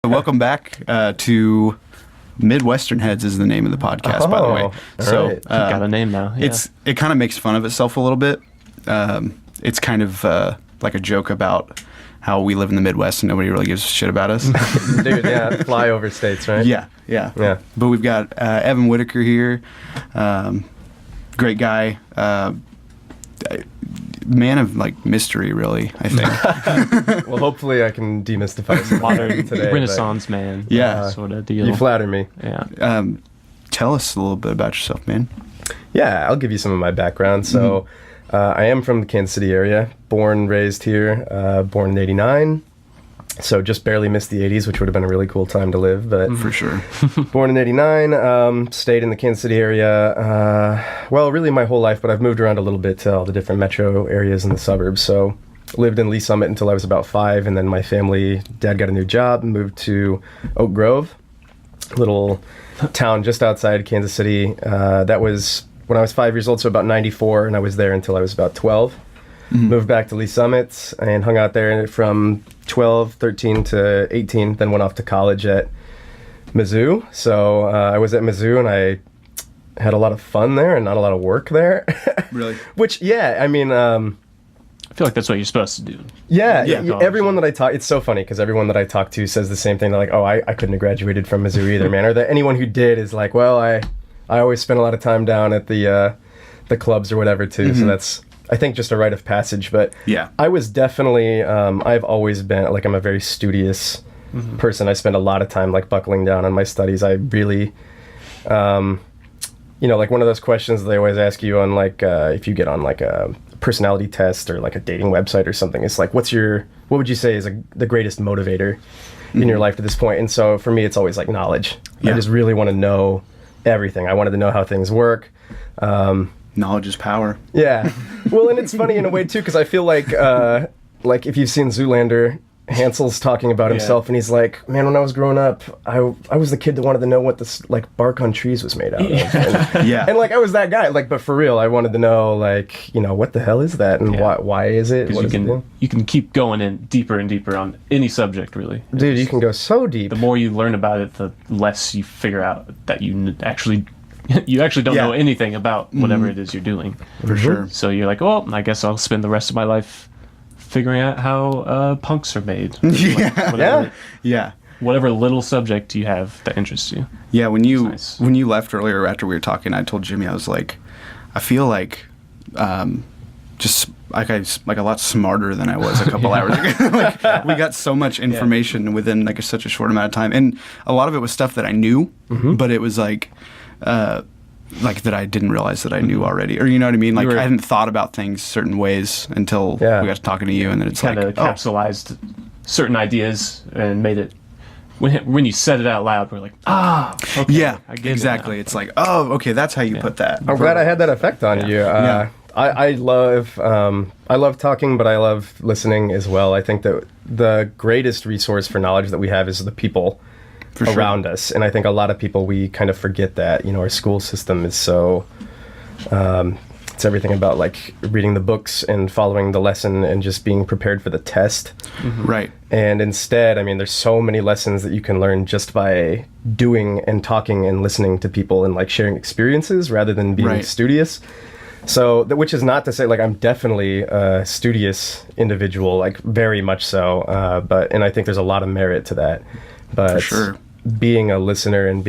Welcome back to Midwesternheads is the name of the podcast, by the way. So right. Got a name now. Yeah. It kind of makes fun of itself a little bit. It's kind of like a joke about how we live in the Midwest and nobody really gives a shit about us. Dude, yeah, flyover states, right? Yeah. But we've got Evan Whittaker here. Great guy. Man of like mystery, really, I think. Well, hopefully I can demystify some Modern today. Renaissance man. Yeah. Sort of deal. You flatter me. Yeah. Tell us a little bit about yourself, man. Yeah, I'll give you some of my background. So I am from the Kansas City area, born, raised here, born in 89. So just barely missed the 80s, which would have been a really cool time to live. But For sure. born in 89, stayed in the Kansas City area, well, really my whole life, but I've moved around a little bit to all the different metro areas and the suburbs. So lived in Lee Summit until I was about 5, and then my family, dad got a new job and moved to Oak Grove, little town just outside Kansas City. That was when I was 5 years old, so about 94, and I was there until I was about 12. Moved back to Lee Summit and hung out there from 12, 13 to 18, then went off to college at Mizzou. So I was at Mizzou and I had a lot of fun there and not a lot of work there. Really? Which, yeah, I mean... I feel like that's what you're supposed to do. Yeah, Yeah. everyone that I talk... It's so funny because everyone that I talk to says the same thing. They're like, oh, I couldn't have graduated from Mizzou either, man. Or that anyone who did is like, well, I always spent a lot of time down at the clubs or whatever, too. So that's... I think just a rite of passage, but Yeah. I was definitely, I've always been, like, I'm a very studious person. I spend a lot of time, like, buckling down on my studies. I really, like one of those questions they always ask you on, like, if you get on, like, a personality test or, like, a dating website or something, it's like, what would you say is the greatest motivator in your life to this point? And so for me, it's always, like, knowledge. Yeah. I just really want to know everything. I wanted to know how things work. Knowledge is power. Yeah. Well, and it's funny in a way, too, because I feel like if you've seen Zoolander, Hansel's talking about himself, and he's like, man, when I was growing up, I was the kid that wanted to know what this, like, bark on trees was made out of. And, like, I was that guy. Like, but for real, I wanted to know, like, what the hell is that? And why is it? What You can keep going in deeper and deeper on any subject, really. Dude, you can go so deep. The more you learn about it, the less you figure out that you actually don't know anything about whatever it is you're doing. For sure. So you're like, well, I guess I'll spend the rest of my life figuring out how punks are made. Yeah. Whatever little subject you have that interests you. Yeah, when you Nice. when you left earlier after we were talking, I told Jimmy, I was like, I feel like just like a lot smarter than I was a couple hours ago. Like, we got so much information within like such a short amount of time, and a lot of it was stuff that I knew, but it was like that I didn't realize that I knew already, or you know what I mean? Like I hadn't thought about things certain ways until we got to talking to you, and then it's Kind like of capsulized certain ideas and made it. When you said it out loud, we're like, okay, yeah, I get exactly. it now. It's like, oh, okay, that's how you put that. I'm glad I had that effect on you. I love talking, but I love listening as well. I think that the greatest resource for knowledge that we have is the people around us. And I think a lot of people, we kind of forget that, our school system is so, it's everything about like reading the books and following the lesson and just being prepared for the test. Right. And instead, I mean, there's so many lessons that you can learn just by doing and talking and listening to people and like sharing experiences rather than being studious. So, which is not to say, like, I'm definitely a studious individual, like, very much so. And I think there's a lot of merit to that. But For sure. being a listener and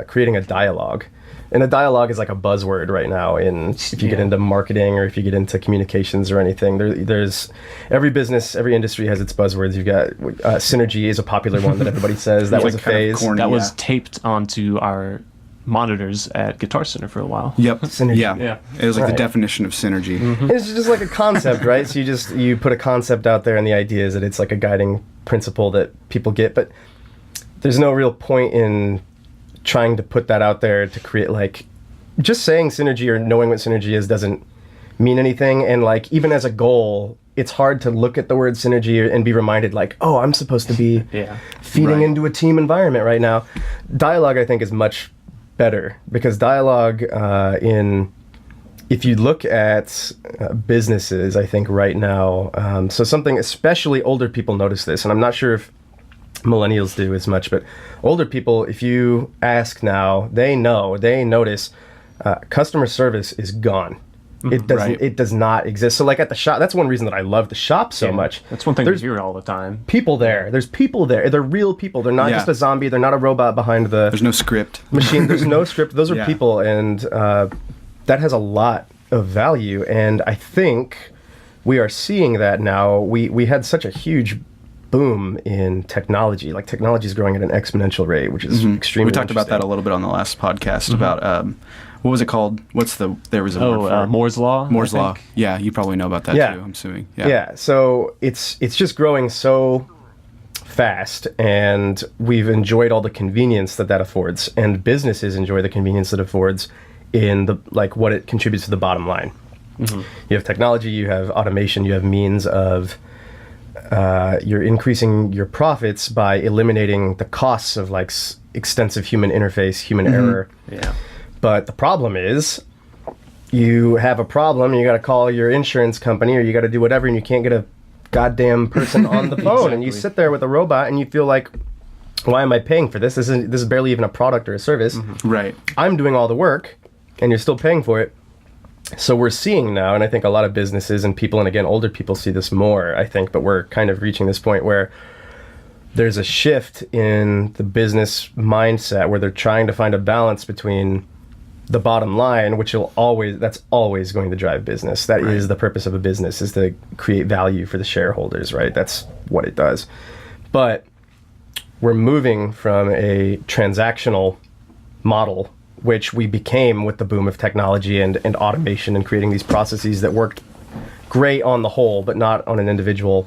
creating a dialogue. And a dialogue is like a buzzword right now. If you get into marketing or if you get into communications or anything, there's every business, every industry has its buzzwords. You've got synergy is a popular one that everybody says. That was a phase. corny, That was taped onto our monitors at Guitar Center for a while. Yep. Synergy. Yeah. It was like the definition of synergy. It's just like a concept, right? So you put a concept out there, and the idea is that it's like a guiding principle that people get, but there's no real point in trying to put that out there to create, like, just saying synergy or knowing what synergy is doesn't mean anything. And like, even as a goal, it's hard to look at the word synergy and be reminded, like, oh, I'm supposed to be feeding into a team environment right now. Dialogue, I think, is much better, because dialogue if you look at businesses, I think right now, so something, especially older people notice this, and I'm not sure if millennials do as much. But older people, if you ask now, they notice customer service is gone. It doesn't. Right. It does not exist. So, like at the shop, that's one reason that I love the shop so much. That's one thing There's we hear all the time. people there. There's people there. They're real people. They're not Yeah. just a zombie. They're not a robot behind the There's no script. machine. There's no script. Those are Yeah. people, and that has a lot of value. And I think we are seeing that now. We had such a huge boom in technology. Like technology is growing at an exponential rate, which is extremely. We talked about that a little bit on the last podcast about what was it called? There was a word for it. Moore's Law. Moore's I Law. think. Yeah, you probably know about that Yeah. too. I'm assuming. Yeah. So it's just growing so fast, and we've enjoyed all the convenience that affords, and businesses enjoy the convenience that affords in the what it contributes to the bottom line. You have technology, you have automation, you have means of you're increasing your profits by eliminating the costs of extensive human interface, human error. Yeah. But the problem is, you have a problem, you got to call your insurance company, or you got to do whatever, and you can't get a goddamn person on the phone, and you sit there with a robot, and you feel like, why am I paying for this? This is barely even a product or a service. Right. I'm doing all the work, and you're still paying for it. So we're seeing now, and I think a lot of businesses and people, and again, older people see this more, I think, but we're kind of reaching this point where there's a shift in the business mindset where they're trying to find a balance between the bottom line, which that's always going to drive business. That is the purpose of a business, is to create value for the shareholders, right? That's what it does. But we're moving from a transactional model, which we became with the boom of technology and automation and creating these processes that worked great on the whole, but not on an individual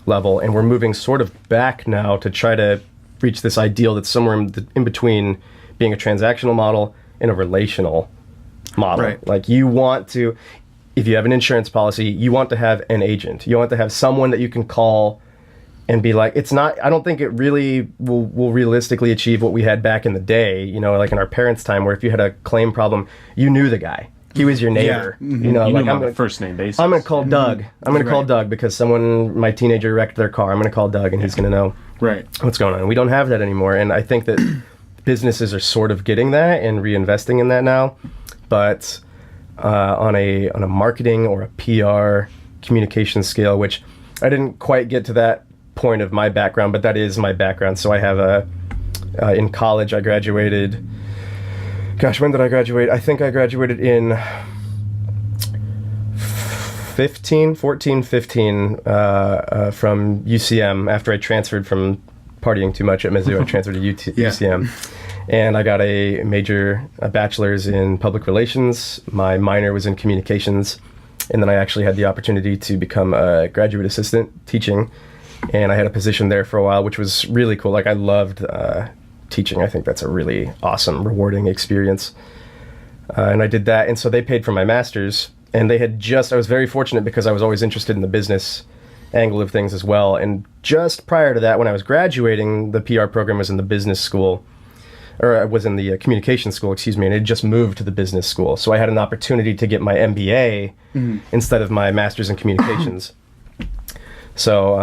level. And we're moving sort of back now to try to reach this ideal that's somewhere in between being a transactional model and a relational model. Right. Like you want to, if you have an insurance policy, you want to have an agent. You want to have someone that you can call and be like, it's not, I don't think it really will realistically achieve what we had back in the day, like in our parents' time, where if you had a claim problem, you knew the guy. He was your neighbor. Yeah. Mm-hmm. You knew him on I'm a first name basis. going to call Doug. I'm going to call Right. Doug because my teenager wrecked their car. I'm going to call Doug, and he's going to know Right. what's going on. We don't have that anymore, and I think that businesses are sort of getting that and reinvesting in that now, but on a marketing or a PR communication scale, which I didn't quite get to that point of my background, but that is my background. So I have in college I graduated. Gosh, when did I graduate? I think I graduated in 15 from UCM after I transferred from partying too much at Mizzou. I transferred to UCM. And I got a bachelor's in public relations. My minor was in communications. And then I actually had the opportunity to become a graduate assistant teaching. And I had a position there for a while, which was really cool. I loved teaching. I think that's a really awesome, rewarding experience. And I did that. And so they paid for my master's. And I was very fortunate because I was always interested in the business angle of things as well. And just prior to that, when I was graduating, the PR program was in the business school. Or I was in the communication school, and it had just moved to the business school. So I had an opportunity to get my MBA instead of my master's in communications. So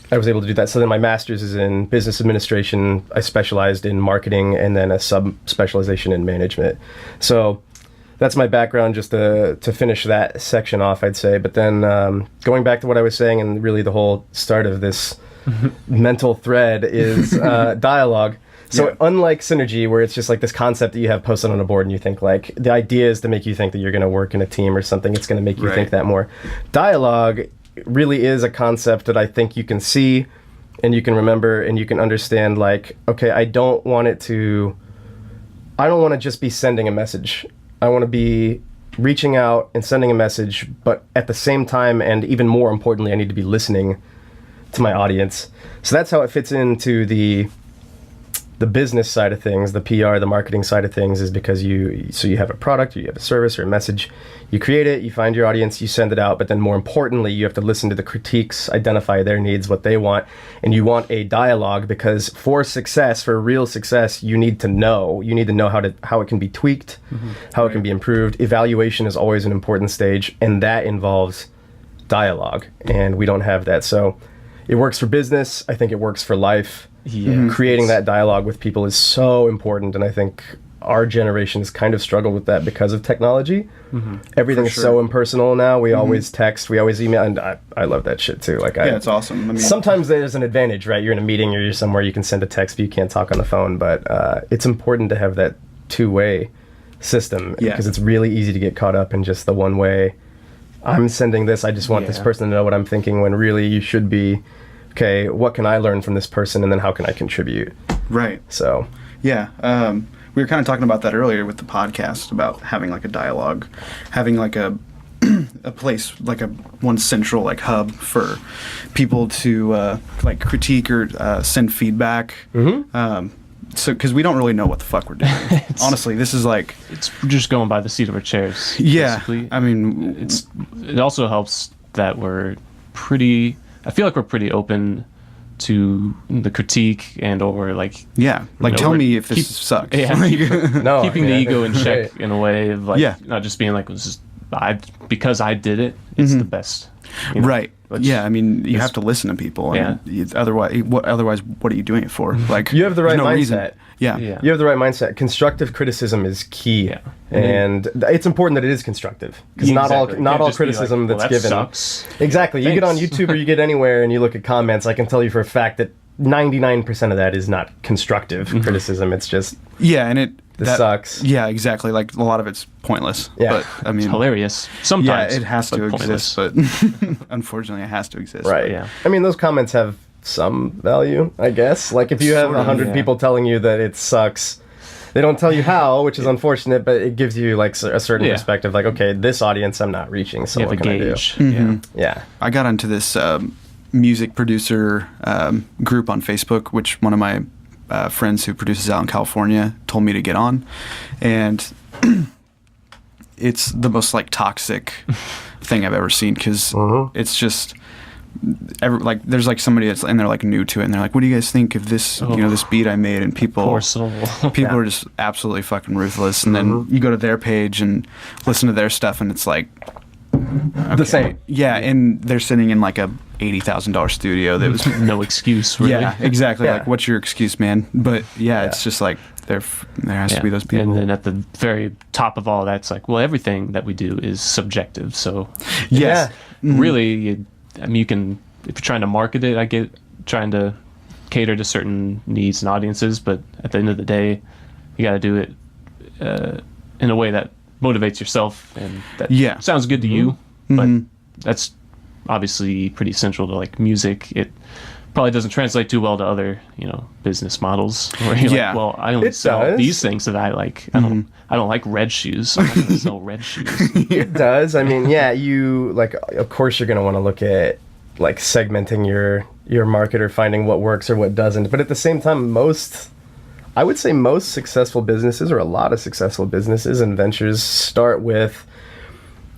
I was able to do that. So then my master's is in business administration. I specialized in marketing and then a sub-specialization in management. So that's my background, just to finish that section off, I'd say. But then going back to what I was saying, and really the whole start of this mental thread is dialogue. So unlike synergy, where it's just like this concept that you have posted on a board and you think like the idea is to make you think that you're going to work in a team or something, it's going to make you think that more. Dialogue really is a concept that I think you can see and you can remember and you can understand, like, okay, I don't want to just be sending a message. I want to be reaching out and sending a message, but at the same time, and even more importantly, I need to be listening to my audience. So that's how it fits into the business side of things, the PR, the marketing side of things, is because you have a product, or you have a service or a message, you create it, you find your audience, you send it out, but then more importantly, you have to listen to the critiques, identify their needs, what they want, and you want a dialogue, because for real success, you need to know how it can be tweaked, how it can be improved. Evaluation is always an important stage, and that involves dialogue, and we don't have that. So it works for business. I think it works for life. creating that dialogue with people is so important. And I think our generation has kind of struggled with that because of technology. Everything is so impersonal now. We always text, we always email, and I love that shit too. Like, it's awesome. I mean, sometimes there's an advantage, right? You're in a meeting or you're somewhere, you can send a text, but you can't talk on the phone. But it's important to have that two-way system because it's really easy to get caught up in just the one way. I'm sending this, I just want this person to know what I'm thinking, when really you should be, okay, what can I learn from this person, and then how can I contribute? Right. So. Yeah. We were kind of talking about that earlier with the podcast, about having like a dialogue, having like a place, like one central like hub for people to like critique or send feedback. So, because we don't really know what the fuck we're doing. Honestly, this is like... It's just going by the seat of our chairs. Yeah. Basically. I mean... It also helps that we're pretty... I feel like we're pretty open to the critique and or like... Yeah. Like, tell me if this sucks. Yeah. Keeping the ego in check in a way of like... Not just being like, this is, because I did it, it's the best. You know? Right. Yeah, I mean, you have to listen to people. And otherwise, what are you doing it for? Like, you have the right mindset. Reason. Yeah. You have the right mindset. Constructive criticism is key, and it's important that it is constructive, because not all criticism like, that's that given. Sucks. Exactly. You get on YouTube or you get anywhere and you look at comments. I can tell you for a fact that 99% of that is not constructive criticism. It's just This sucks. Yeah, exactly. Like, a lot of it's pointless. Yeah. But, I mean... It's hilarious. Sometimes. Yeah, it has to exist, but unfortunately it has to exist. Right. Yeah. I mean, those comments have some value, I guess. Like, if you have 100 people telling you that it sucks, they don't tell you how, which is unfortunate, but it gives you, like, a certain perspective. Like, okay, this audience I'm not reaching, so what can I do? Yeah. I got into this music producer group on Facebook, which one of my friends who produces out in California told me to get on, and it's the most like toxic thing I've ever seen, because it's just like there's like somebody that's, and they're like new to it, and they're like, what do you guys think of this this beat I made? And people Poor soul. people are just absolutely fucking ruthless, and then you go to their page and listen to their stuff, and it's like the same. Yeah, and they're sitting in like a $80,000 studio that was no excuse, really. Yeah, exactly. Like, what's your excuse, man? But it's just like there has to be those people. And then at the very top of all that, it's like, well, everything that we do is subjective. So really, I mean, you can, if you're trying to market it, I get trying to cater to certain needs and audiences, but at the end of the day, you got to do it in a way that motivates yourself and that sounds good to you, but that's obviously pretty central to like music. It probably doesn't translate too well to other business models where you're like, well, I only sell these things that I like. I don't like red shoes, so I'm not going to sell red shoes. It does. I mean, you like, of course you're going to want to look at like segmenting your market or finding what works or what doesn't, but at the same time, I would say most successful businesses, or a lot of successful businesses and ventures, start with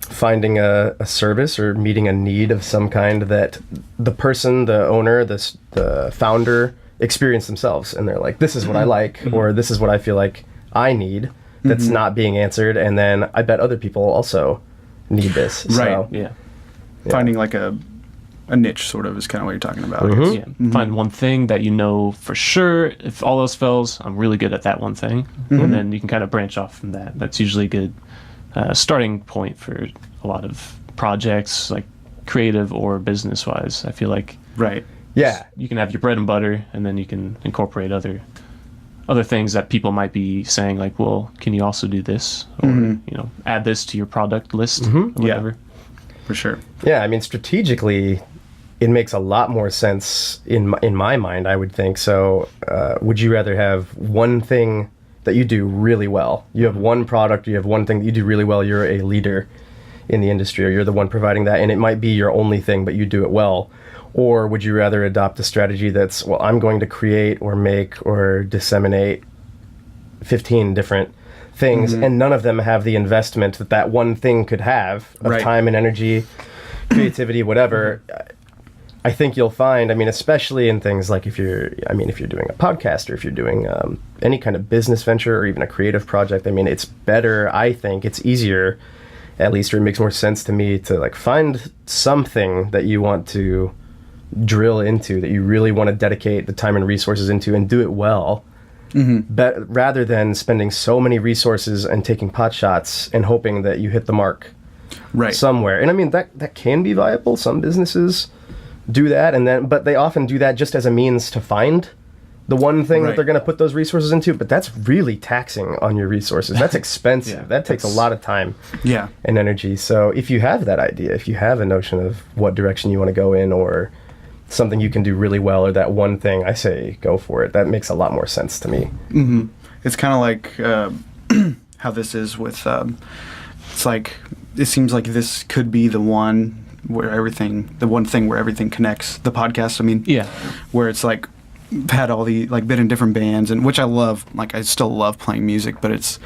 finding a service or meeting a need of some kind that the person, the owner, the founder experience themselves. And they're like, this is what I like, or this is what I feel like I need that's not being answered. And then I bet other people also need this. Right. So, finding like a niche sort of is kind of what you're talking about. Find one thing that you know for sure. If all else fails, I'm really good at that one thing. And then you can kind of branch off from that. That's usually a good starting point for a lot of projects, like creative or business wise. I feel like you can have your bread and butter, and then you can incorporate other things that people might be saying, like, well, can you also do this, or add this to your product list or whatever. For sure. I mean, strategically it makes a lot more sense in my mind, I would think. So would you rather have one thing that you do really well? You have one product, you have one thing that you do really well, you're a leader in the industry, or you're the one providing that, and it might be your only thing, but you do it well. Or would you rather adopt a strategy that's, well, I'm going to create or make or disseminate 15 different things, and none of them have the investment that one thing could have of time and energy, creativity, whatever. I think you'll find, I mean, especially in things like if you're doing a podcast, or if you're doing any kind of business venture or even a creative project, I mean, it's better, I think, it's easier, at least, or it makes more sense to me to like find something that you want to drill into, that you really want to dedicate the time and resources into and do it well, rather than spending so many resources and taking pot shots and hoping that you hit the mark somewhere. And I mean, that can be viable. Some businesses do that, but they often do that just as a means to find the one thing that they're going to put those resources into. But that's really taxing on your resources. That's expensive. That takes a lot of time and energy. So if you have that idea, if you have a notion of what direction you want to go in, or something you can do really well, or that one thing, I say go for it. That makes a lot more sense to me. It's kind of like how this is with it's like, it seems like this could be the one thing where everything connects. The podcast, I mean, where it's like had all the, like, been in different bands, and which I love. Like, I still love playing music, but it's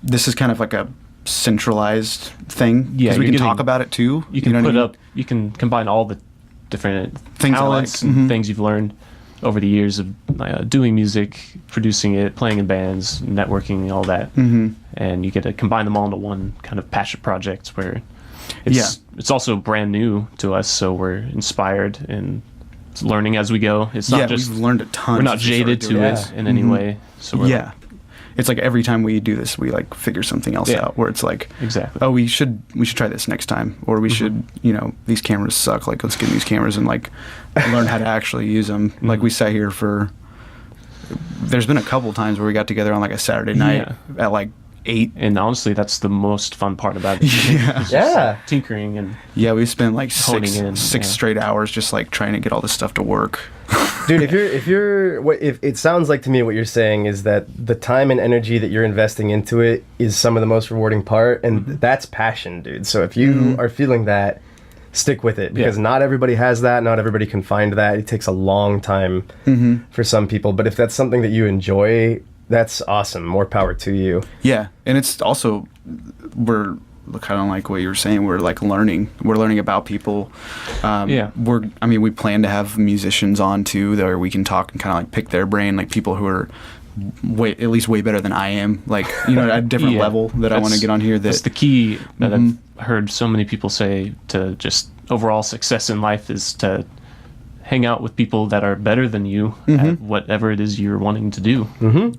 this is kind of like a centralized thing, because we can talk about it too. You can you can combine all the different things, talents and things you've learned over the years of doing music, producing it, playing in bands, networking, all that, and you get to combine them all into one kind of passion project where it's also brand new to us, so we're inspired and learning as we go. It's not just we've learned a ton. We're not jaded to it in any way. So we're it's like every time we do this, we like figure something else out, where it's like, oh, we should try this next time, or we should, these cameras suck, like, let's get these cameras and like learn how to actually use them. Like, we sat here there's been a couple times where we got together on like a Saturday night at like 8, and honestly, that's the most fun part about it. Tinkering and we spent like six straight hours just like trying to get all this stuff to work. Dude, if it sounds like to me what you're saying is that the time and energy that you're investing into it is some of the most rewarding part, and that's passion, dude. So if you are feeling that, stick with it, because not everybody has that, not everybody can find that. It takes a long time for some people, but if that's something that you enjoy, that's awesome. More power to you. Yeah, and it's also, we're kind of like what you were saying, we're like learning about people. We plan to have musicians on too, where we can talk and kind of like pick their brain, like people who are way better than I am, like, at a different level that I want to get on here. That's the key that I've heard so many people say to just overall success in life, is to hang out with people that are better than you at whatever it is you're wanting to do,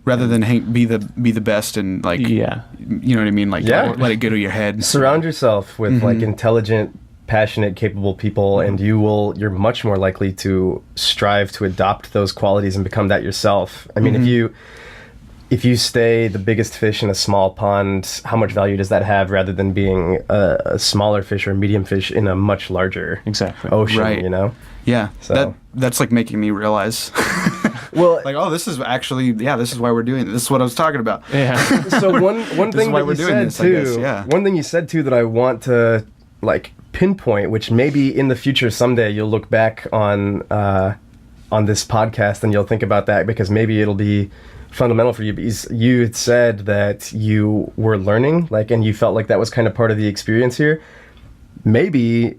rather than be the best and like, you know what I mean, like let it go to your head. Surround yourself with like intelligent, passionate, capable people, and you're much more likely to strive to adopt those qualities and become that yourself. I mean, if you stay the biggest fish in a small pond, how much value does that have, rather than being a smaller fish or a medium fish in a much larger ocean, Yeah, so that's like making me realize, well, like, oh, this is actually, this is why we're doing this. This is what I was talking about. Yeah. So one thing that you said too, one thing you said too that I want to like pinpoint, which maybe in the future someday you'll look back on this podcast and you'll think about that, because maybe it'll be fundamental for you. Because you had said that you were learning, like, and you felt like that was kind of part of the experience here. Maybe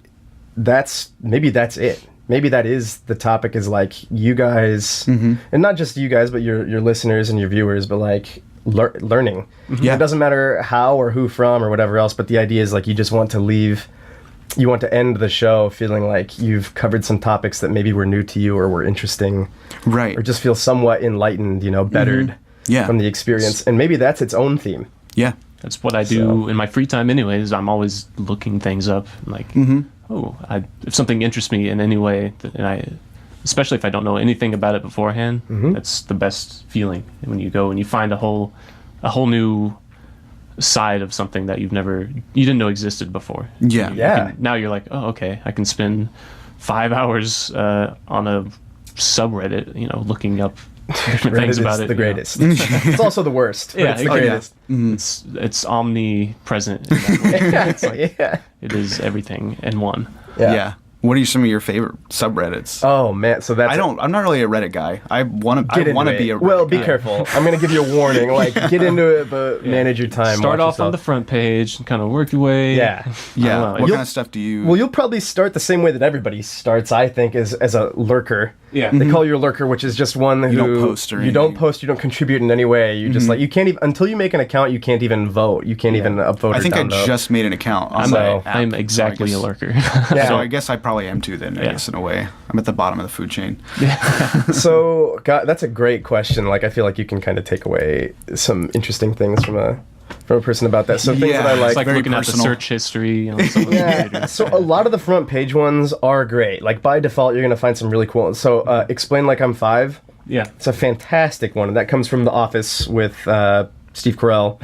that's it. Maybe that is the topic, is like you guys, and not just you guys, but your listeners and your viewers, but like learning. It doesn't matter how or who from or whatever else, but the idea is like you just want to end the show feeling like you've covered some topics that maybe were new to you or were interesting. Right. Or just feel somewhat enlightened, bettered from the experience. And maybe that's its own theme. Yeah. That's what I do in my free time anyways. I'm always looking things up, like, if something interests me in any way, and especially if I don't know anything about it beforehand, that's the best feeling when you go and you find a whole new side of something that you didn't know existed before. Now you're like, oh, okay, I can spend 5 hours on a subreddit, looking up different things about it. The greatest. It's also the worst. It's the greatest. It's omnipresent. In that way. It's like, it is everything in one. Yeah. What are some of your favorite subreddits? Oh man, so that's I'm not really a Reddit guy. I want to be a Reddit Well, be guy. Careful. I'm going to give you a warning. Like, get into it, but manage your time. Start off on the front page and kind of work your way. Yeah. What kind of stuff do you? Well, you'll probably start the same way that everybody starts, I think, as a lurker. Yeah. They call you a lurker, which is just one who don't post or you don't anything. post, you don't contribute in any way. You just like you can't even until you make an account. You can't even vote. You can't even upvote. I think I downvote. just made an account on my app, I'm so exactly I a guess- lurker. Yeah. So I guess I probably am too then, I guess, in a way. I'm at the bottom of the food chain. So, God, that's a great question. Like, I feel like you can kind of take away some interesting things from a person about that. So things Yeah, that I it's like. It's like very looking at personal. the search history on someone's Yeah. computer. So a lot of the front page ones are great. Like by default, you're gonna find some really cool ones. So explain like I'm 5. Yeah. It's a fantastic one, and that comes from The Office with Steve Carell.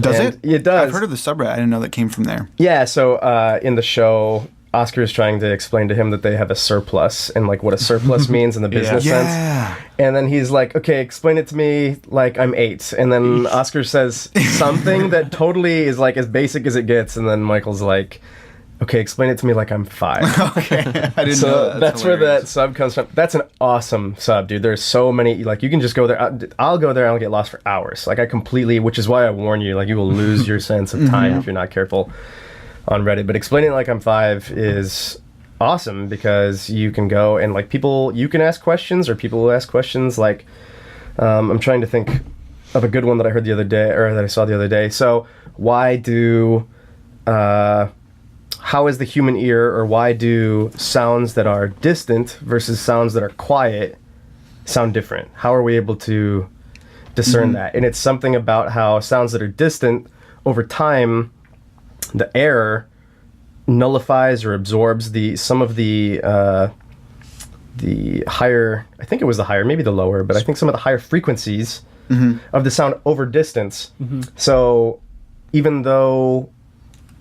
Does And it? it does. I've heard of the subreddit. I didn't know that came from there. Yeah. So in the show, Oscar is trying to explain to him that they have a surplus and like what a surplus means in the business sense. Yeah. And then he's like, okay, explain it to me like I'm 8. And then Oscar says something that totally is like as basic as it gets. And then Michael's like, okay, explain it to me like I'm 5. Okay. I didn't know So that. that's where that hilarious. sub comes from. That's an awesome sub, dude. There's so many, like you can just go there. I'll go there and I'll get lost for hours. Like I completely, which is why I warn you, like you will lose your sense of time if you're not careful on Reddit. But explaining it like I'm 5 is awesome because you can go and like people, you can ask questions or people will ask questions. Like I'm trying to think of a good one that I heard the other day or that I saw the other day. So why do how is the human ear, or why do sounds that are distant versus sounds that are quiet sound different? How are we able to discern that? And it's something about how sounds that are distant over time, the air nullifies or absorbs some of the higher, I think it was the higher, maybe the lower, but I think some of the higher frequencies of the sound over distance. So even though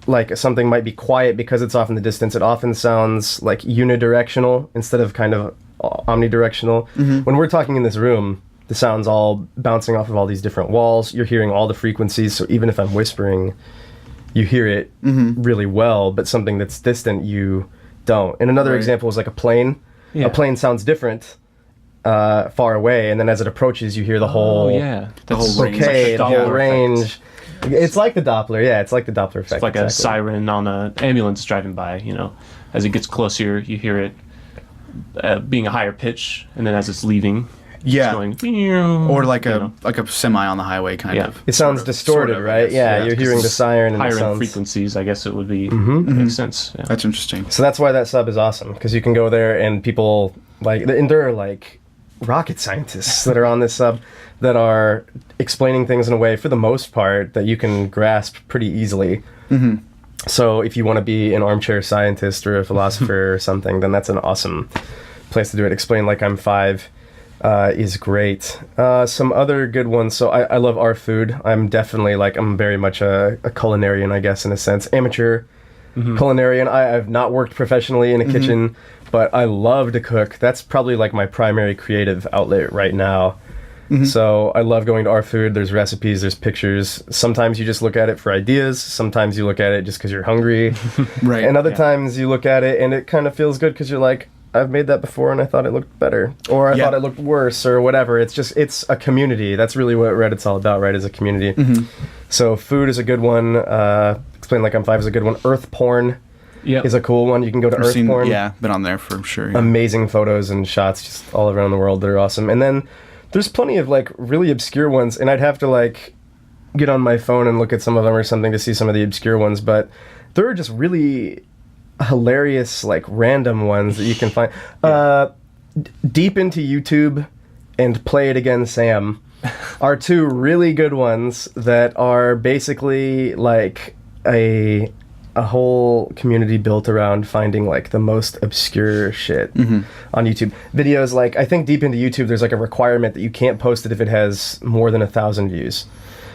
like something might be quiet because it's off in the distance, it often sounds like unidirectional instead of kind of omnidirectional. When we're talking in this room, the sound's all bouncing off of all these different walls. You're hearing all the frequencies, so even if I'm whispering, you hear it really well, but something that's distant, you don't. And another Right. example is like a plane. Yeah. A plane sounds different far away, and then as it approaches, you hear the whole Oh, yeah. whole range. bouquet, the whole Doppler range. effect. It's like the Doppler, yeah. It's like the Doppler effect. It's like a exactly. siren on an ambulance driving by, you know. As it gets closer, you hear it being a higher pitch, and then as it's leaving, Yeah. it's going... Or like you a know, like a semi on the highway kind Yeah. of. It sounds distorted, sort of, I right? guess. Yeah, Yeah, you're 'cause hearing the it's siren and higher the in sounds. frequencies, I guess it would be... Makes sense. Yeah. That's interesting. So that's why that sub is awesome, because you can go there and people like, and there are like rocket scientists that are on this sub that are explaining things in a way, for the most part, that you can grasp pretty easily. So if you want to be an armchair scientist or a philosopher or something, then that's an awesome place to do it. Explain like I'm 5 is great. Some other good ones. So I love our food. I'm definitely like, I'm very much a culinarian, I guess, in a sense. Amateur culinarian. I've not worked professionally in a kitchen, but I love to cook. That's probably like my primary creative outlet right now. So I love going to our food. There's recipes, there's pictures. Sometimes you just look at it for ideas. Sometimes you look at it just because you're hungry. Right. And other times you look at it and it kind of feels good because you're like, I've made that before and I thought it looked better. Or I Yeah. thought it looked worse or whatever. It's a community. That's really what Reddit's all about, right? Is a community. So food is a good one. Explain like I'm 5 is a good one. Earth porn Yep. is a cool one. You can go to I've Earth seen, porn. yeah, been on there for sure. Yeah. Amazing photos and shots just all around the world that are awesome. And then there's plenty of like really obscure ones, and I'd have to like get on my phone and look at some of them or something to see some of the obscure ones, but there are just really hilarious like random ones that you can find. Deep into YouTube and Play It Again Sam are two really good ones that are basically like a whole community built around finding like the most obscure shit on YouTube. Videos like, I think deep into YouTube there's like a requirement that you can't post it if it has more than 1,000 views.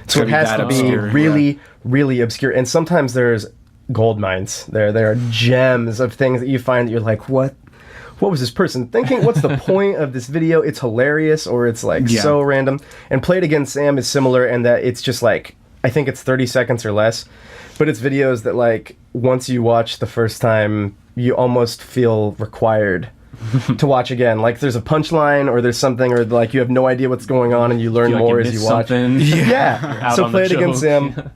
So it gotta be has that to be obscure, really, really obscure. And sometimes there's gold mines. There are gems of things that you find that you're like, what was this person thinking? What's the point of this video? It's hilarious, or it's like so random. And Play It Again Sam is similar in that it's just like, I think it's 30 seconds or less, but it's videos that like once you watch the first time, you almost feel required to watch again. Like there's a punchline or there's something, or like you have no idea what's going on and you learn Feel like more you as you missed watch. something. Yeah. Out So on the Play It Again joke. Sam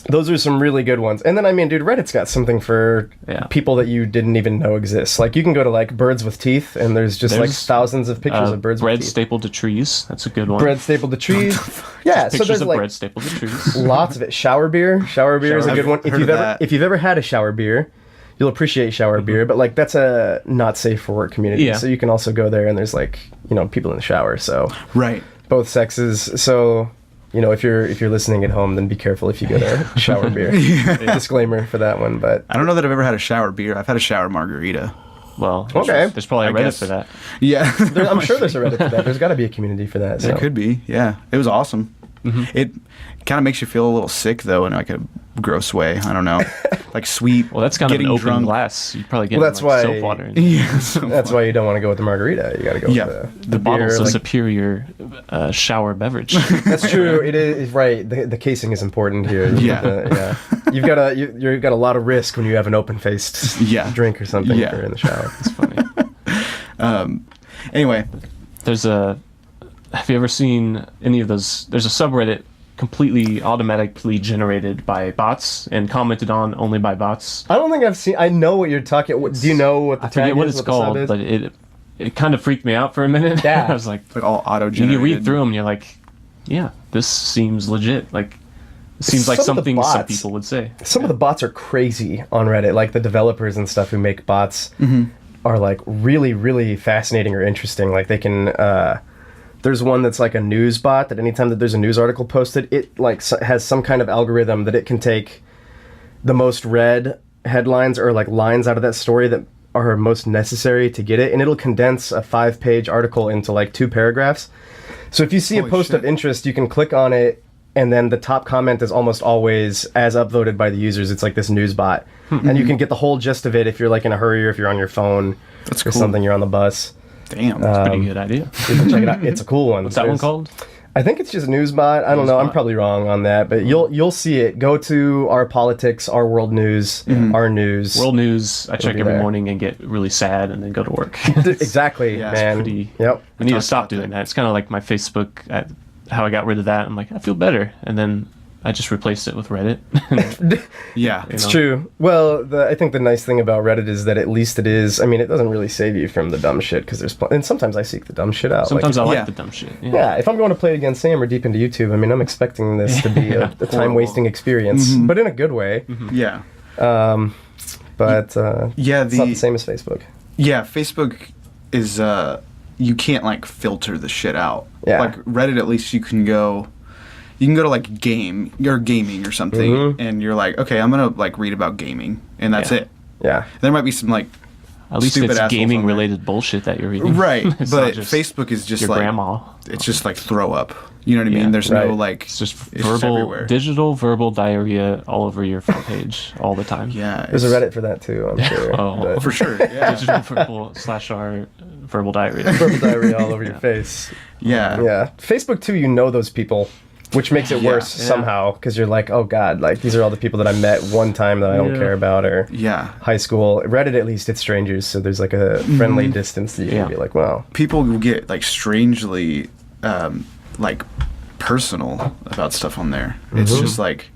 Those are some really good ones. And then, I mean, dude, Reddit's got something for people that you didn't even know exist. Like, you can go to, like, birds with teeth, and there's like, thousands of pictures of birds with teeth. Bread stapled to trees. That's a good one. Bread stapled to trees. Yeah, so there's, of like, bread stapled to trees. lots of it. Shower beer. Shower beer is a good one. If you've ever had a shower beer, you'll appreciate shower beer. But, like, that's a not safe for work community. Yeah. So you can also go there, and there's, like, you know, people in the shower. So right. Both sexes. So... You know, if you're listening at home, then be careful if you go there. Shower beer. Disclaimer for that one, but I don't know that I've ever had a shower beer. I've had a shower margarita. Well, okay. There's probably a Reddit for that. Yeah, I'm sure there's a Reddit for that. There's got to be a community for that. So. There could be. Yeah, it was awesome. Mm-hmm. It kind of makes you feel a little sick though, in like a gross way. I don't know, like sweet. Well, that's kind of an open drunk. Glass. You probably get that's like why, soap water. That's why you don't want to go with the margarita. You got to go with the beer, bottle's a superior shower beverage. That's true. It is right. The casing is important here. You've got a lot of risk when you have an open-faced drink or something if you're in the shower. It's funny. Anyway, have you ever seen any of those? There's a subreddit completely automatically generated by bots and commented on only by bots. I don't think I've seen. I know what you're talking. Do you know what the tag is? I forget what it's called, but it kind of freaked me out for a minute. Yeah, I was like all auto-generated. You read through them, and you're like, yeah, this seems legit. Like, it seems like something some people would say. Some of the bots are crazy on Reddit. Like the developers and stuff who make bots are like really, really fascinating or interesting. Like they can. There's one that's like a news bot that anytime that there's a news article posted, it like has some kind of algorithm that it can take the most read headlines or like lines out of that story that are most necessary to get it, and it'll condense a 5-page article into like 2 paragraphs. So if you see a post of interest, you can click on it, and then the top comment is almost always as upvoted by the users. It's like this news bot, and you can get the whole gist of it if you're like in a hurry or if you're on your phone or something, you're on the bus. Damn, that's a pretty good idea. You can check it out. It's a cool one. What's that one called? I think it's just Newsbot. I don't know. I'm probably wrong on that, but you'll see it. Go to our politics, our world news, our news. World news. I check every morning and get really sad and then go to work. Exactly, man. I need to stop doing that. It's kind of like my Facebook. How I got rid of that. I'm like, I feel better, and then I just replaced it with Reddit. Yeah, it's true. Well, I think the nice thing about Reddit is that at least it is. I mean, it doesn't really save you from the dumb shit because and sometimes I seek the dumb shit out. Sometimes I like the dumb shit. Yeah, if I'm going to play it against Sam or deep into YouTube, I mean, I'm expecting this to be a time-wasting experience, but in a good way. Yeah. But it's not the same as Facebook. Yeah, Facebook is you can't like filter the shit out. Yeah. Like Reddit, at least you can go to like gaming or something, and you're like, okay, I'm gonna like read about gaming, and that's it. Yeah. There might be some like at least it's gaming related bullshit that you're reading, right? But Facebook is just your like grandma. It's just like throw up. You know what I mean? There's no like. It's just digital verbal diarrhea all over your front page all the time. Yeah. There's a Reddit for that too, I'm sure. For sure. Yeah. Digital verbal/r verbal diarrhea. Verbal diarrhea all over your face. Yeah. Yeah. Facebook too, you know those people. Which makes it worse somehow, because you're like, oh god, like these are all the people that I met one time that I don't care about, or high school. Reddit, at least it's strangers, so there's like a friendly distance that you can be like, wow. People will get like strangely like personal about stuff on there. It's just like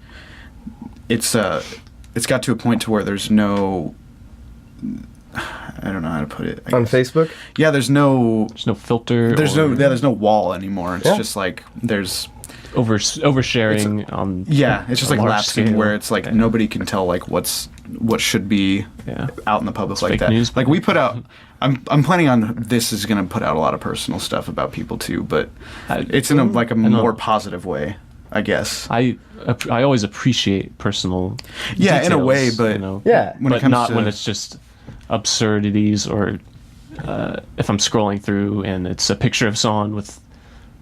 it's got to a point to where there's no, I don't know how to put it. On Facebook? Yeah, there's no filter. There's no wall anymore. It's just like there's oversharing on it's just like lapsing scale. Where it's like nobody can tell like what should be out in the public, it's like that. News, like we put out I'm planning on this is going to put out a lot of personal stuff about people too, but it's in a more positive way, I guess. I always appreciate personal details, in a way, but when it comes not when it's just absurdities, or if I'm scrolling through and it's a picture of someone with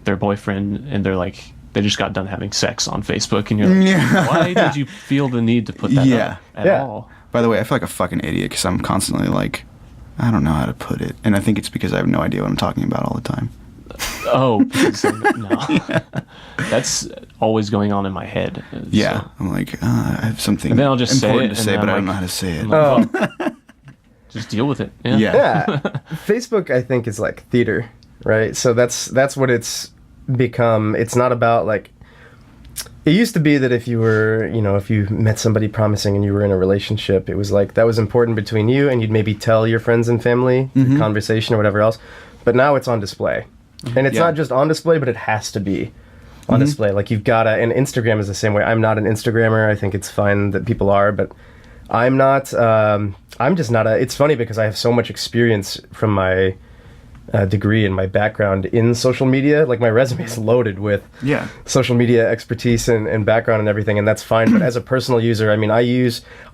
their boyfriend and they're like they just got done having sex on Facebook, and you're like, why did you feel the need to put that up at all? By the way, I feel like a fucking idiot because I'm constantly like, I don't know how to put it, and I think it's because I have no idea what I'm talking about all the time. No. That's always going on in my head. So. I'm like, I have something and then I'll just important say it, to say, but I don't know how to say it. Just deal with it. Yeah. Facebook, I think, is like theater, right? So that's what it's become. It's not about like It used to be that if you were, if you met somebody promising and you were in a relationship, it was like that was important between you, and you'd maybe tell your friends and family, through conversation or whatever else. But now it's on display. And it's not just on display, but it has to be on display. Like you've got to, and Instagram is the same way. I'm not an Instagrammer. I think it's fine that people are, but I'm not, I'm just not it's funny because I have so much experience from my degree and my background in social media. Like my resume is loaded with social media expertise and background and everything, and that's fine. But as a personal user, I mean, I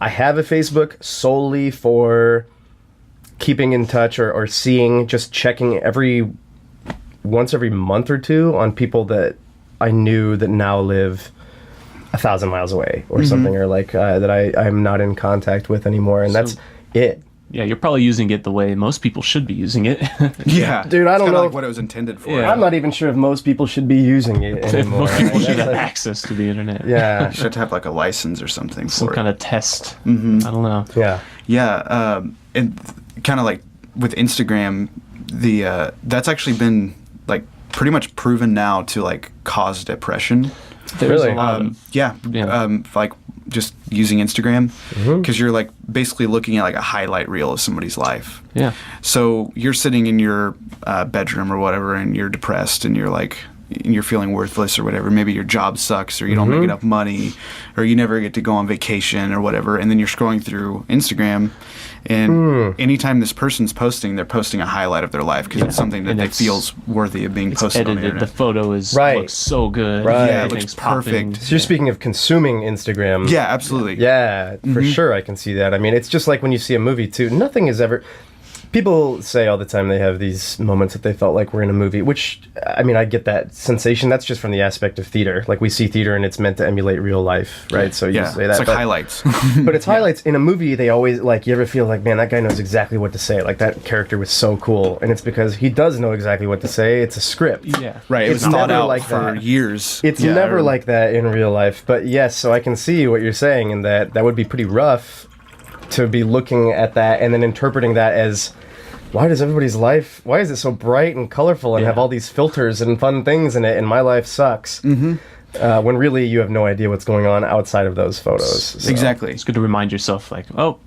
have a Facebook solely for keeping in touch or seeing, just checking once every month or two on people that I knew that now live 1,000 miles away or something, or like that I'm not in contact with anymore, and that's it. Yeah, you're probably using it the way most people should be using it. Yeah, dude, I don't know like what it was intended for. Yeah. I'm not even sure if most people should be using it anymore. Most people should have access to the internet. Yeah, you should have like a license or something for some it. kind of test. I don't know. Yeah, and kind of like with Instagram, that's actually been like pretty much proven now to like cause depression. There's Really? a lot of like just using Instagram, because you're like basically looking at like a highlight reel of somebody's life. Yeah. So you're sitting in your bedroom or whatever, and you're depressed, and you're feeling worthless or whatever. Maybe your job sucks, or you don't make enough money, or you never get to go on vacation or whatever. And then you're scrolling through Instagram, and anytime this person's posting, they're posting a highlight of their life because it's something that they feel's worthy of being posted on the edited. internet. The photo looks so good. Right. Yeah, it looks Everything's popping. perfect. So you're speaking of consuming Instagram. Yeah, absolutely. Yeah, for sure I can see that. I mean, it's just like when you see a movie too. Nothing is ever... People say all the time they have these moments that they felt like we're in a movie, which, I mean, I get that sensation. That's just from the aspect of theater. Like, we see theater and it's meant to emulate real life, right? So you say that. It's like highlights. But it's highlights. In a movie, they always, like, you ever feel like, man, that guy knows exactly what to say. Like, that character was so cool. And it's because he does know exactly what to say. It's a script. Yeah. Right. It was It's thought never out like for that. years. It's never like that in real life. But yes, so I can see what you're saying, and that would be pretty rough to be looking at that and then interpreting that as, why is it so bright and colorful and have all these filters and fun things in it, and my life sucks? When really you have no idea what's going on outside of those photos. So. Exactly. It's good to remind yourself, like, oh,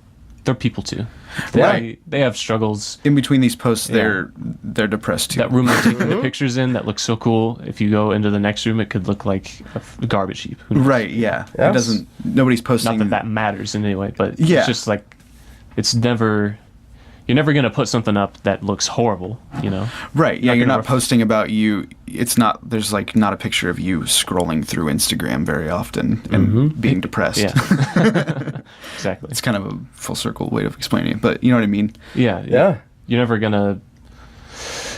they're people too. Right. They have struggles. In between these posts, they're depressed too. That room they're taking the pictures in, that looks so cool. If you go into the next room, it could look like a garbage heap. Who knows? Right. Yeah. Yes. It doesn't. Nobody's posting. Not that matters in any way, but Yeah. it's just like, it's never... You're never going to put something up that looks horrible, you know? Right. Yeah. You're gonna not posting about you. It's not. There's like not a picture of you scrolling through Instagram very often and being depressed. Yeah. Exactly. It's kind of a full circle way of explaining it, but you know what I mean. Yeah. Yeah. You're never going to...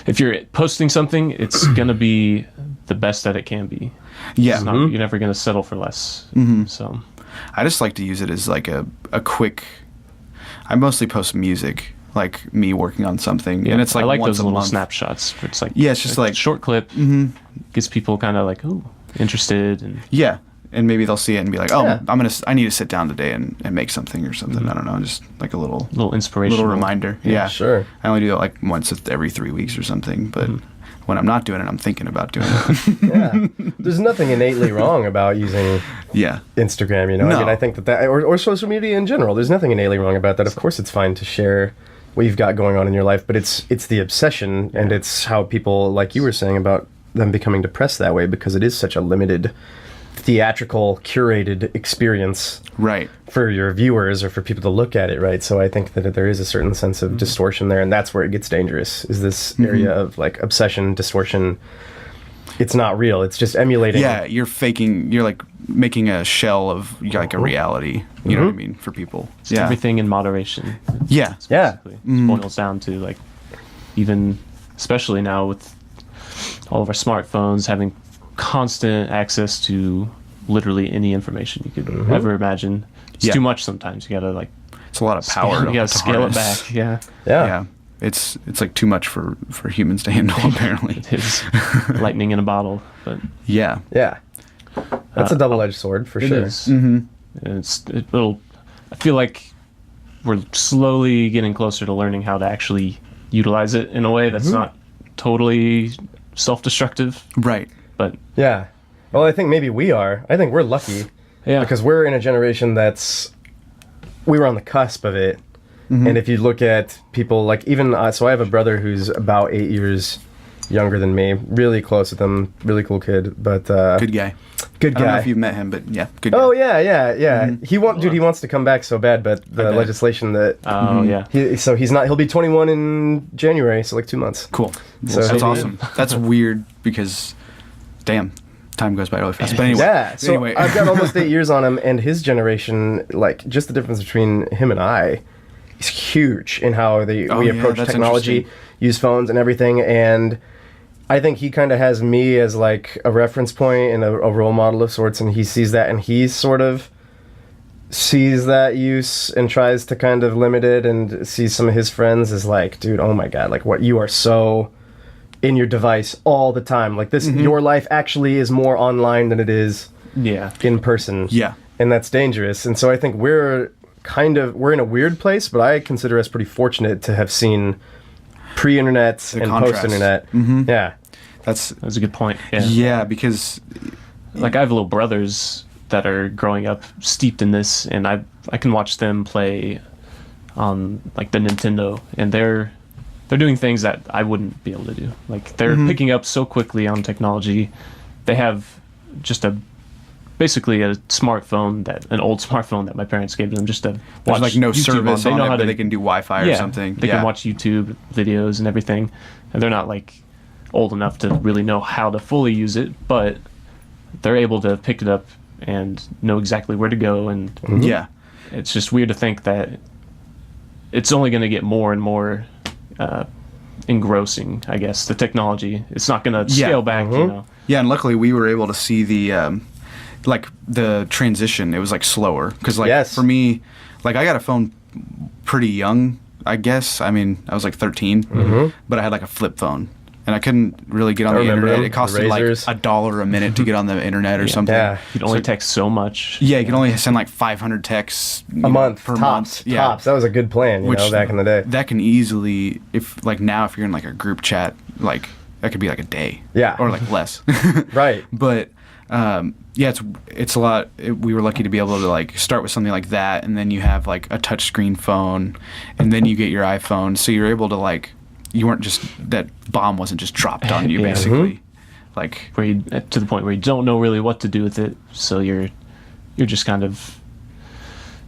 If you're posting something, it's going to be the best that it can be. Yeah. It's not, you're never going to settle for less. So... I just like to use it as like a quick. I mostly post music, like me working on something, and it's like I like once those a little month. snapshots where it's like, Yeah, it's just like a short clip, gets people kind of like, ooh, interested, and Yeah, and maybe they'll see it and be like, oh, Yeah. I need to sit down today and make something or something. I don't know, just like a little inspiration, little reminder. Yeah, Sure. I only do it like once every 3 weeks or something, but when I'm not doing it, I'm thinking about doing it. Yeah. There's nothing innately wrong about using Yeah, Instagram, you know? No. I mean, I think that or social media in general, there's nothing innately wrong about that. Of course, it's fine to share what you've got going on in your life, but it's the obsession, and it's how people, like you were saying, about them becoming depressed that way, because it is such a limited, theatrical, curated experience right. for your viewers or for people to look at it, right? So I think that there is a certain sense of distortion there, and that's where it gets dangerous, is this area of like obsession, distortion. It's not real. It's just emulating. Yeah, you're faking. You're like making a shell of like a reality. You know what I mean, for people. Yeah. everything in moderation. Yeah. Yeah. Basically. It boils down to, like, even especially now with all of our smartphones having constant access to literally any information you could ever imagine. It's Yeah. too much sometimes. You gotta like It's a lot of power. you gotta to scale it harness. back. Yeah. Yeah. It's like too much for humans to handle, apparently. It is lightning in a bottle, but Yeah. Yeah. That's a double-edged sword, for it sure. is. And it'll. I feel like we're slowly getting closer to learning how to actually utilize it in a way that's not totally self-destructive. Right. But Yeah. Well, I think maybe we are. I think we're lucky. Yeah. Because we're in a generation we were on the cusp of it. Mm-hmm. And if you look at people like even, so I have a brother who's about 8 years younger than me, really close with him, really cool kid, but good guy. Good guy. I don't know if you've met him, but yeah, good guy. Oh yeah. Mm-hmm. He wants to come back so bad, but the legislation that he'll be 21 in January, so like 2 months. Cool. So that's awesome. That's weird because damn, time goes by really fast. But anyway. Yeah. So I've got almost 8 years on him, and his generation, like just the difference between him and I is huge in how we approach technology, use phones and everything, and I think he kind of has me as like a reference point and a role model of sorts, and he sees that, and he sort of sees that use and tries to kind of limit it, and sees some of his friends as like, dude, oh my god, like what, you are so in your device all the time. Like this, your life actually is more online than it is in person. Yeah. And that's dangerous. And so I think we're in a weird place, but I consider us pretty fortunate to have seen pre-internet and post-internet. Mm-hmm. Yeah. That's a good point. Yeah, because like I have little brothers that are growing up steeped in this, and I can watch them play on like the Nintendo, and they're doing things that I wouldn't be able to do. Like they're picking up so quickly on technology. They have just basically a smartphone, an old smartphone that my parents gave them just to watch. There's like no YouTube service on it, but they can do Wi-Fi or something. They can watch YouTube videos and everything, and they're not like old enough to really know how to fully use it, but they're able to pick it up and know exactly where to go. And it's just weird to think that it's only going to get more and more engrossing, I guess, the technology. It's not going to scale back, you know. Yeah, and luckily we were able to see the transition. It was like slower because for me, like I got a phone pretty young, I guess. I mean, I was like 13, but I had like a flip phone. And I couldn't really get on the internet. It costed like $1 a minute to get on the internet or something. Yeah. You could only text so much. Yeah, you could only send like 500 texts a month per tops. month. Yeah. Tops. That was a good plan, back in the day. That can easily, if you're in like a group chat, like that could be like a day. Yeah. Or like less. Right. But it's a lot. We were lucky to be able to like start with something like that, and then you have like a touchscreen phone, and then you get your iPhone, so you're able to like. You weren't just, that bomb wasn't just dropped on you, basically. Like where you, to the point where you don't know really what to do with it, so you're just kind of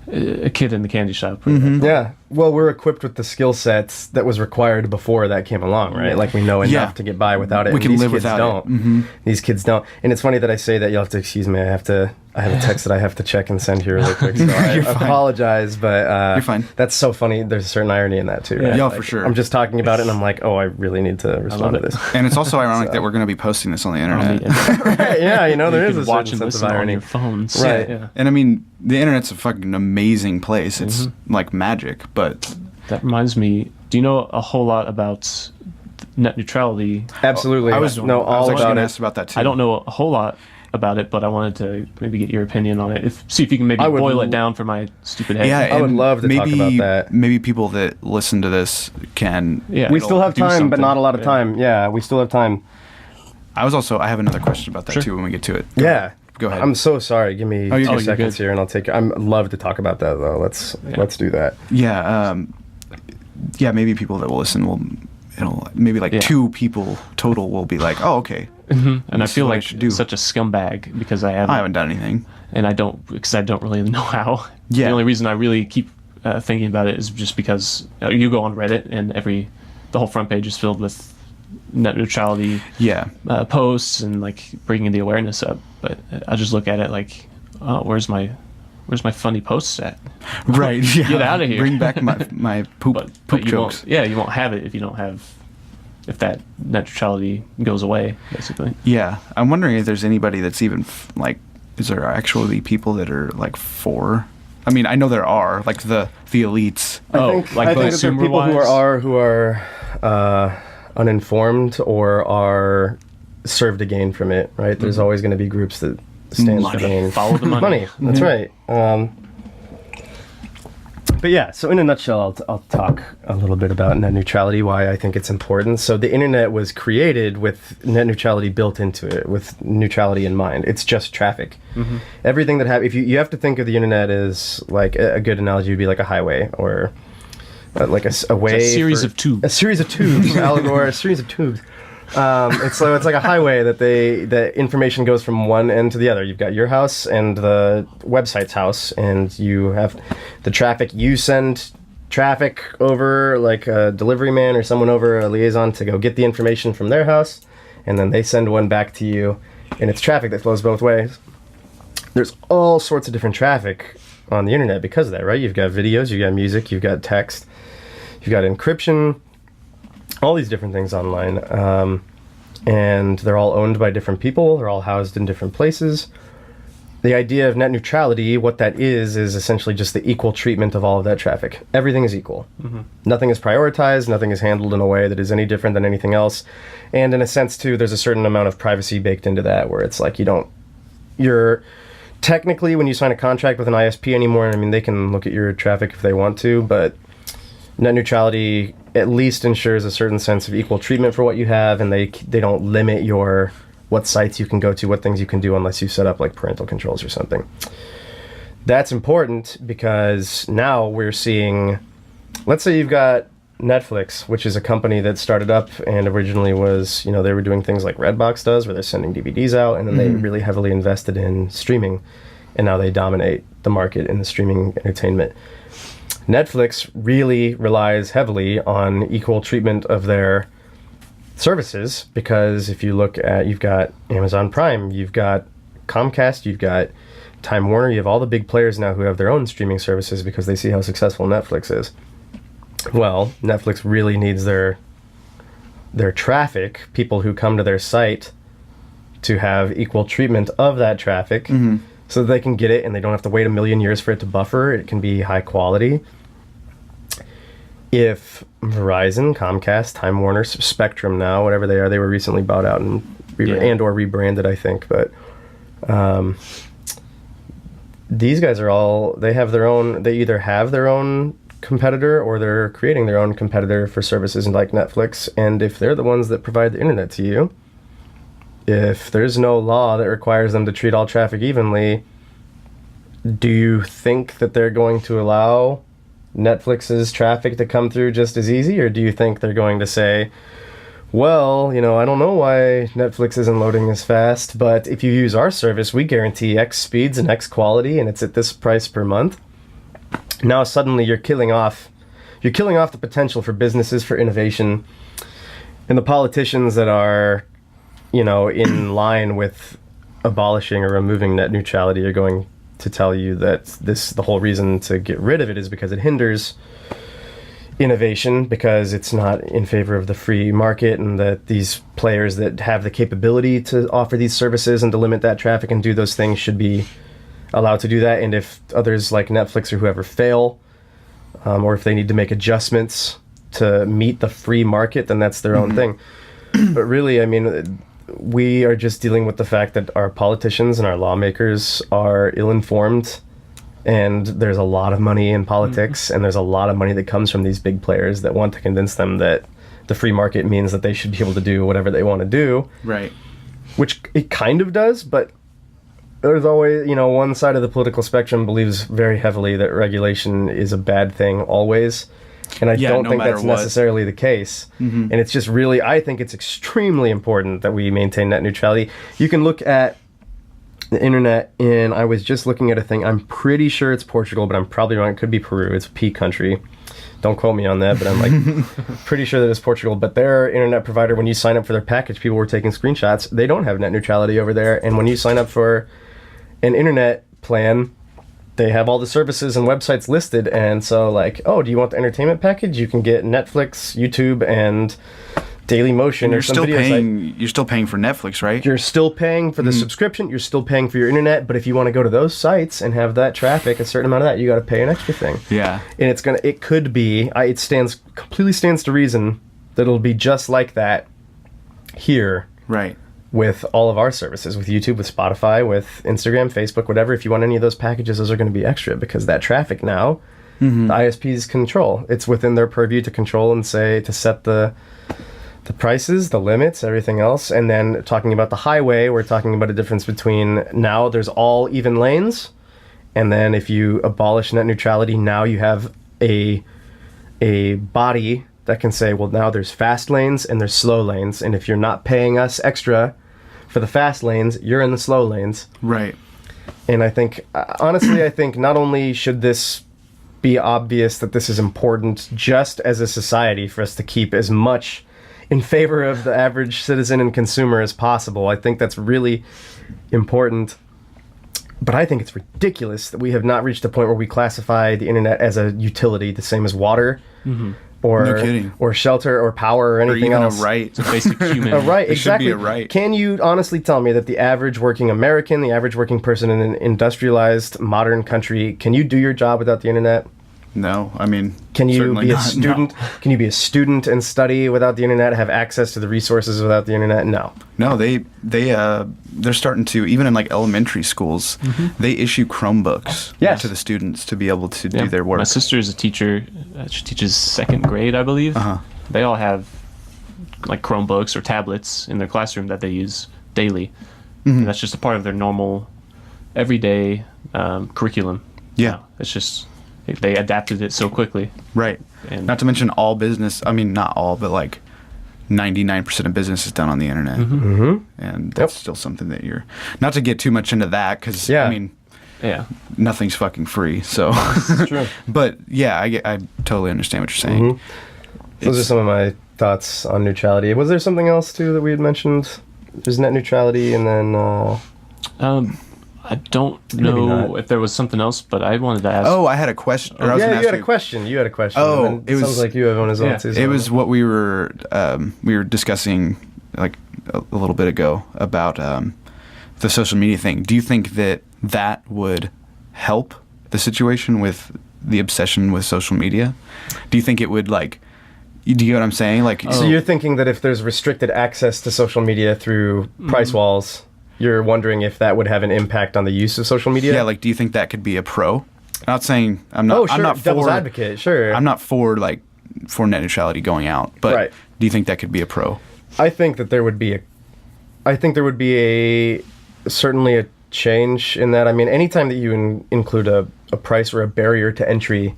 a kid in the candy shop. Yeah. Well, we're equipped with the skill sets that was required before that came along, right? Like we know enough to get by without it. We can live without it. These kids don't. And it's funny that I say that. You'll have to excuse me. I have a text that I have to check and send here really quick. So I apologize, but you're fine. That's so funny. There's a certain irony in that too. Right? Yeah, for sure. I'm just talking about it, and I'm like, oh, I really need to respond to this. And it's also ironic that we're going to be posting this on the internet. Right, yeah, there is a certain sense of irony. On your phones. Right. Yeah. And I mean, the internet's a fucking amazing place. It's like magic, but that reminds me. Do you know a whole lot about net neutrality? Absolutely. I was all about it. About that too. I don't know a whole lot about it, but I wanted to maybe get your opinion on it. See if you can maybe boil it down for my stupid head. Yeah, I would love to talk about that. Maybe people that listen to this can. Yeah, we still have time, but not a lot of time. Yeah, we still have time. I have another question about that too when we get to it. Yeah. Go ahead. I'm so sorry. Give me 2 seconds here, and I'll take. I'd love to talk about that though. Let's do that. Yeah. Maybe people that will listen maybe like 2 people total will be like, oh, okay. And I feel like such a scumbag because I haven't done anything, and I don't really know how. Yeah. The only reason I really keep thinking about it is just because you go on Reddit and the whole front page is filled with net neutrality posts and like bringing the awareness up. But I just look at it like, oh, where's my funny posts at? Right. Yeah. Get out of here. Bring back my poop jokes. You won't have it if that net neutrality goes away, basically. Yeah. I'm wondering if there's anybody that's even is there actually people that are like for? I mean, I know there are like the elites. I think that there are people who are uninformed or are served a gain from it. Right. There's always going to be groups that stand to gain. Follow the money. That's right. But yeah, so in a nutshell, I'll talk a little bit about net neutrality, why I think it's important. So the internet was created with net neutrality built into it, with neutrality in mind. It's just traffic. Mm-hmm. Everything that happens, if you have to think of the internet as like a good analogy would be like a highway or like a way. It's a series of tubes. A series of tubes, Alagor, a series of tubes. It's like a highway that information goes from one end to the other. You've got your house and the website's house, and you have the traffic. You send traffic over, like a delivery man or someone over, a liaison, to go get the information from their house, and then they send one back to you, and it's traffic that flows both ways. There's all sorts of different traffic on the internet because of that, right? You've got videos, you've got music, you've got text, you've got encryption, all these different things online, and they're all owned by different people. They're all housed in different places. The idea of net neutrality, what that is essentially just the equal treatment of all of that traffic. Everything is equal. Mm-hmm. Nothing is prioritized. Nothing is handled in a way that is any different than anything else. And in a sense, too, there's a certain amount of privacy baked into that, where it's like you're technically, when you sign a contract with an ISP anymore, I mean, they can look at your traffic if they want to, but net neutrality at least ensures a certain sense of equal treatment for what you have, and they don't limit what sites you can go to, what things you can do, unless you set up like parental controls or something. That's important because now we're seeing, let's say you've got Netflix, which is a company that started up and originally was, they were doing things like Redbox does, where they're sending DVDs out, and then they really heavily invested in streaming, and now they dominate the market in the streaming entertainment. Netflix really relies heavily on equal treatment of their services, because if you look at, you've got Amazon Prime, you've got Comcast, you've got Time Warner, you have all the big players now who have their own streaming services because they see how successful Netflix is. Well, Netflix really needs their traffic, people who come to their site, to have equal treatment of that traffic, so that they can get it and they don't have to wait a million years for it to buffer. It can be high quality. If Verizon, Comcast, Time Warner, Spectrum now, whatever they are, they were recently bought out and or rebranded, I think, but these guys are all, they either have their own competitor or they're creating their own competitor for services like Netflix, and if they're the ones that provide the internet to you, if there's no law that requires them to treat all traffic evenly, do you think that they're going to allow Netflix's traffic to come through just as easy? Or do you think they're going to say, well, I don't know why Netflix isn't loading as fast, but if you use our service, we guarantee X speeds and X quality, and it's at this price per month. Now suddenly you're killing off the potential for businesses, for innovation, and the politicians that are in line with abolishing or removing net neutrality are going to tell you that the whole reason to get rid of it is because it hinders innovation, because it's not in favor of the free market, and that these players that have the capability to offer these services and to limit that traffic and do those things should be allowed to do that. And if others like Netflix or whoever fail, or if they need to make adjustments to meet the free market, then that's their own thing. But really, I mean, we are just dealing with the fact that our politicians and our lawmakers are ill-informed, and there's a lot of money in politics, and there's a lot of money that comes from these big players that want to convince them that the free market means that they should be able to do whatever they want to do. Right. Which it kind of does, but there's always, one side of the political spectrum believes very heavily that regulation is a bad thing always. And I don't think that's necessarily the case. And it's just really, I think it's extremely important that we maintain net neutrality. You can look at the internet, and I was just looking at a thing. I'm pretty sure it's Portugal, but I'm probably wrong. It could be Peru. It's a P country. Don't quote me on that, but I'm pretty sure that it's Portugal. But their internet provider, when you sign up for their package, people were taking screenshots. They don't have net neutrality over there. And when you sign up for an internet plan, they have all the services and websites listed, and so do you want the entertainment package? You can get Netflix, YouTube, and Daily Motion, or some video site. You're still paying for Netflix, right? You're still paying for the subscription. You're still paying for your internet, but if you want to go to those sites and have that traffic, a certain amount of that, you got to pay an extra thing. Yeah, and it completely stands to reason that it'll be just like that here, right? With all of our services, with YouTube, with Spotify, with Instagram, Facebook, whatever. If you want any of those packages, those are going to be extra, because that traffic now the ISPs control. It's within their purview to control and to set the prices, the limits, everything else. And then talking about the highway, we're talking about a difference between now there's all even lanes. And then if you abolish net neutrality, now you have a body that can say, well, now there's fast lanes and there's slow lanes. And if you're not paying us extra for the fast lanes, you're in the slow lanes. Right. And I think, honestly, I think not only should this be obvious that this is important just as a society for us to keep as much in favor of the average citizen and consumer as possible. I think that's really important. But I think it's ridiculous that we have not reached a point where we classify the internet as a utility, the same as water, or shelter, or power, or anything or even else. A right. It's a basic human. A right, It exactly. should be a right. Can you honestly tell me that the average working American, the average working person in an industrialized modern country, can you do your job without the internet? No, I mean, Can you certainly be a not, student? No. Can you be a student and study without the internet? Have access to the resources without the internet? No. No, they're starting to, even in like elementary schools, they issue Chromebooks Yes. to the students to be able to Yeah. do their work. My sister is a teacher. She teaches second grade, I believe. They all have like Chromebooks or tablets in their classroom that they use daily. And that's just a part of their normal, everyday curriculum. Yeah. Now. It's just they adapted it so quickly. Right. And Not to mention all business, I mean, not all, but like 99% of business is done on the internet. And that's still something that you're, not to get too much into that, because, I mean, yeah, nothing's fucking free. So, True. but yeah, I totally understand what you're saying. Those are some of my thoughts on neutrality. Was there something else too that we had mentioned? There's net neutrality, and then I don't Maybe know not. if there was something else, but I wanted to ask. Oh, I had a question. Or I was yeah, gonna you ask had a question. You had a question. Oh, and then it was- sounds like you have one as well Yeah. too. It was what we were discussing like a little bit ago about the social media thing. Do you think that would help the situation with the obsession with social media? Do you think it would like? Do you get what I'm saying? Like, So you're thinking that if there's restricted access to social media through price walls, you're wondering if that would have an impact on the use of social media? yeah, like, do you think that could be a pro? I'm not saying I'm not. Oh, sure. I'm not Devil's for, advocate. Sure. I'm not for net neutrality going out, but Right. do you think that could be a pro? I think that there would be certainly a change in that. I mean, anytime that you include a price or a barrier to entry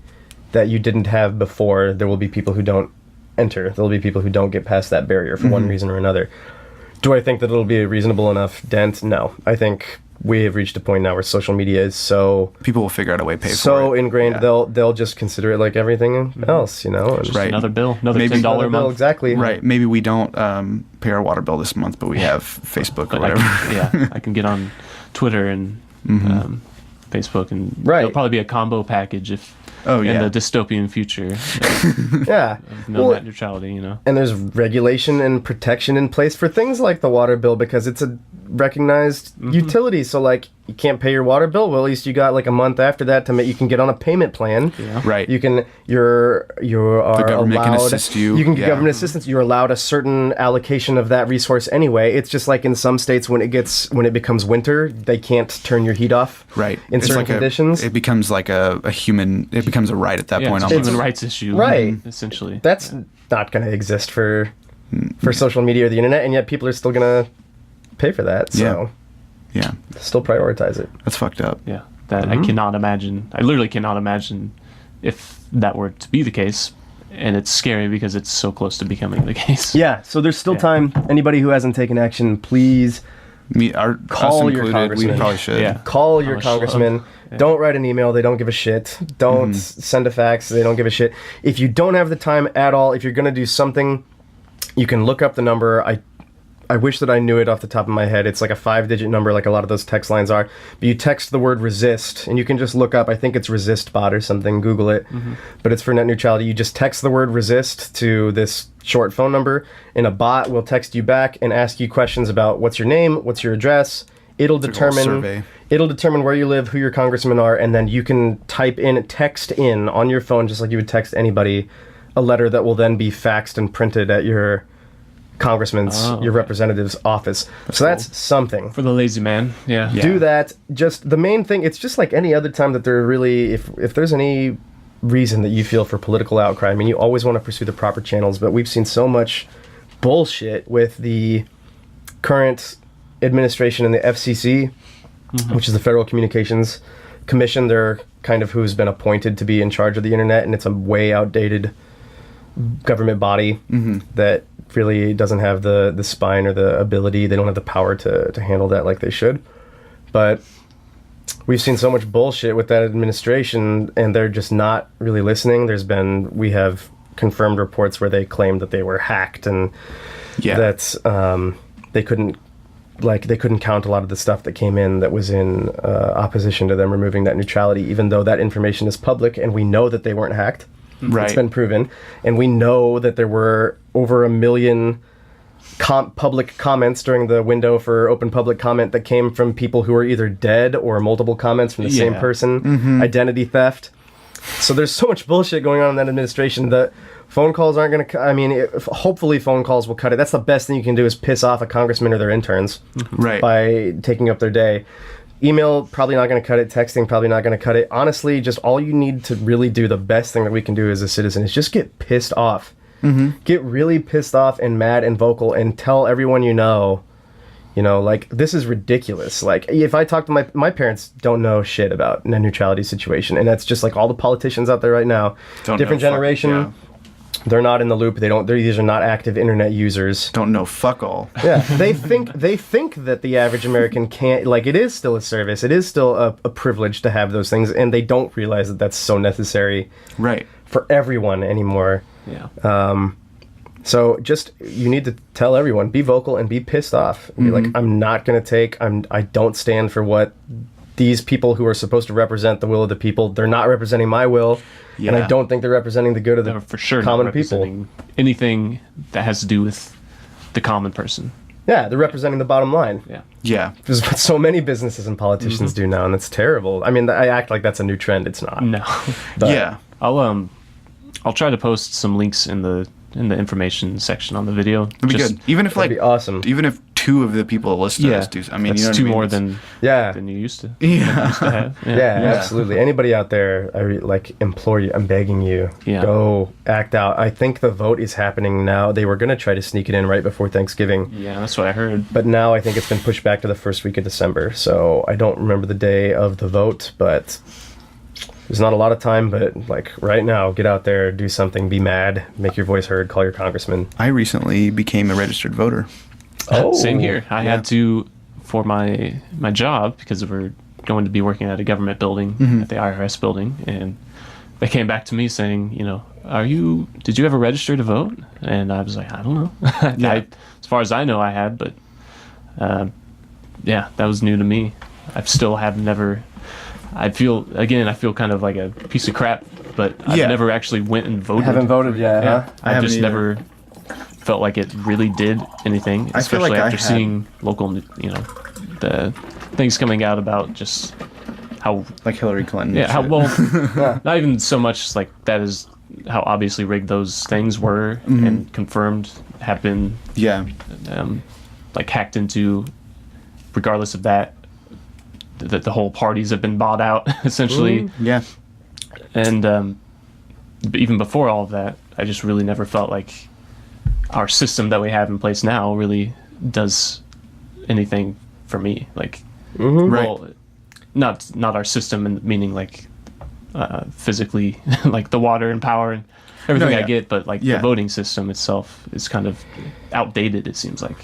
that you didn't have before, there will be people who don't enter. There will be people who don't get past that barrier for one reason or another. Do I think that it'll be a reasonable enough dent? No. I think we have reached a point now where social media is so People will figure out a way to pay for it. so ingrained, Yeah. they'll just consider it like everything else, you know? And Right. Another bill, another Maybe- $10 a Another bill, month. exactly. Right. Maybe we don't pay our water bill this month, but we have Facebook or But whatever. I can get on Twitter and Facebook, and Right. there'll probably be a combo package if Oh, yeah. in the dystopian future, Yeah. no Well, net neutrality. You know, and there's regulation and protection in place for things like the water bill because it's a recognized utility. So like you can't pay your water bill, well at least you got like a month after that to make you can get on a payment plan. Yeah. Right. You are The government can allowed, assist you. You can get Yeah. government assistance. You're allowed a certain allocation of that resource anyway. It's just like in some states when it becomes winter, they can't turn your heat off. Right. In It's certain like conditions. it becomes like a human. It becomes a right at that yeah, point. it's a Almost. human rights issue, Right. Essentially, That's not going to exist for social media or the internet, and yet people are still going to pay for that. So Yeah. still prioritize it. That's fucked up. yeah. That I cannot imagine. I literally cannot imagine if that were to be the case, and it's scary because it's so close to becoming the case. Yeah, so there's still time. Anybody who hasn't taken action, please Us Call your included, we congressman. probably should. Yeah. call your Oh, congressman. Don't write an email. They don't give a shit. Don't send a fax. They don't give a shit. If you don't have the time at all, if you're going to do something, you can look up the number. I wish that I knew it off the top of my head. It's like a 5-digit number, like a lot of those text lines are. But you text the word resist, and you can just look up, I think it's resist bot or something, Google it. But it's for net neutrality. You just text the word resist to this short phone number, and a bot will text you back and ask you questions about what's your name, what's your address. It'll like a little survey. determine where you live, who your congressmen are, and then you can text in on your phone, just like you would text anybody, a letter that will then be faxed and printed at your congressman's, your representative's office. So that's something. For the lazy man, yeah. Do that. Just the main thing, it's just like any other time that there really, if there's any reason that you feel for political outcry. I mean, you always want to pursue the proper channels, but we've seen so much bullshit with the current administration and the FCC, which is the Federal Communications Commission. They're kind of who's been appointed to be in charge of the internet, and it's a way outdated government body that really doesn't have the spine or the ability. They don't have the power to handle that like they should. But we've seen so much bullshit with that administration, and they're just not really listening. We have confirmed reports where they claimed that they were hacked, and that they couldn't count a lot of the stuff that came in that was in opposition to them removing net neutrality, even though that information is public, and we know that they weren't hacked. Right. It's been proven, and we know that there were over 1 million public comments during the window for open public comment that came from people who are either dead or multiple comments from the same person. Identity theft. So there's so much bullshit going on in that administration that phone calls aren't going to... hopefully phone calls will cut it. That's the best thing you can do, is piss off a congressman or their interns by taking up their day. Email, probably not going to cut it. Texting, probably not going to cut it. Honestly, just all you need to really do, the best thing that we can do as a citizen, is just get pissed off. Get really pissed off and mad and vocal and tell everyone like, this is ridiculous. Like, if I talk to my parents don't know shit about net neutrality situation, and that's just like all the politicians out there right now. Different generation. They're not in the loop. These are not active internet users. Don't know fuck all. Yeah, they think that the average American can't. Like, it is still a service. It is still a privilege to have those things, and they don't realize that that's so necessary. Right. For everyone anymore. Yeah. So just, you need to tell everyone, be vocal and be pissed off. And be like, I'm not going to I don't stand for what these people who are supposed to represent the will of the people, they're not representing my will. And I don't think they're representing the good of the for sure common people. Anything that has to do with the common person. Yeah, they're representing the bottom line. Yeah. Which is what so many businesses and politicians do now, and it's terrible. I mean, I act like that's a new trend. It's not. No. But, I'll try to post some links in the information section on the video. That'd be good. Even if that'd be awesome. Even if 2 of the people listed us do. I mean, that's 2 more than you used to. Yeah, absolutely. Anybody out there, I implore you, I'm begging you, go act out. I think the vote is happening now. They were going to try to sneak it in right before Thanksgiving. Yeah, that's what I heard. But now I think it's been pushed back to the first week of December. So I don't remember the day of the vote, but there's not a lot of time. But right now, get out there, do something, be mad, make your voice heard, call your congressman. I recently became a registered voter. Oh, same here. I had to, for my job, because we're going to be working at a government building, at the IRS building, and they came back to me saying, did you ever register to vote? And I was like, I don't know. As far as I know, I had, but that was new to me. I feel kind of like a piece of crap, but I've never actually went and voted. Haven't voted yet, huh? I just never felt like it really did anything, especially after seeing local, the things coming out about just how... Like Hillary Clinton. Yeah, not even so much like that is how obviously rigged those things were and confirmed have been hacked into, regardless of that the whole parties have been bought out, essentially. Yeah. And even before all of that, I just really never felt like our system that we have in place now really does anything for me. Well, not our system, meaning physically, like the water and power and everything I get, but the voting system itself is kind of outdated, it seems like.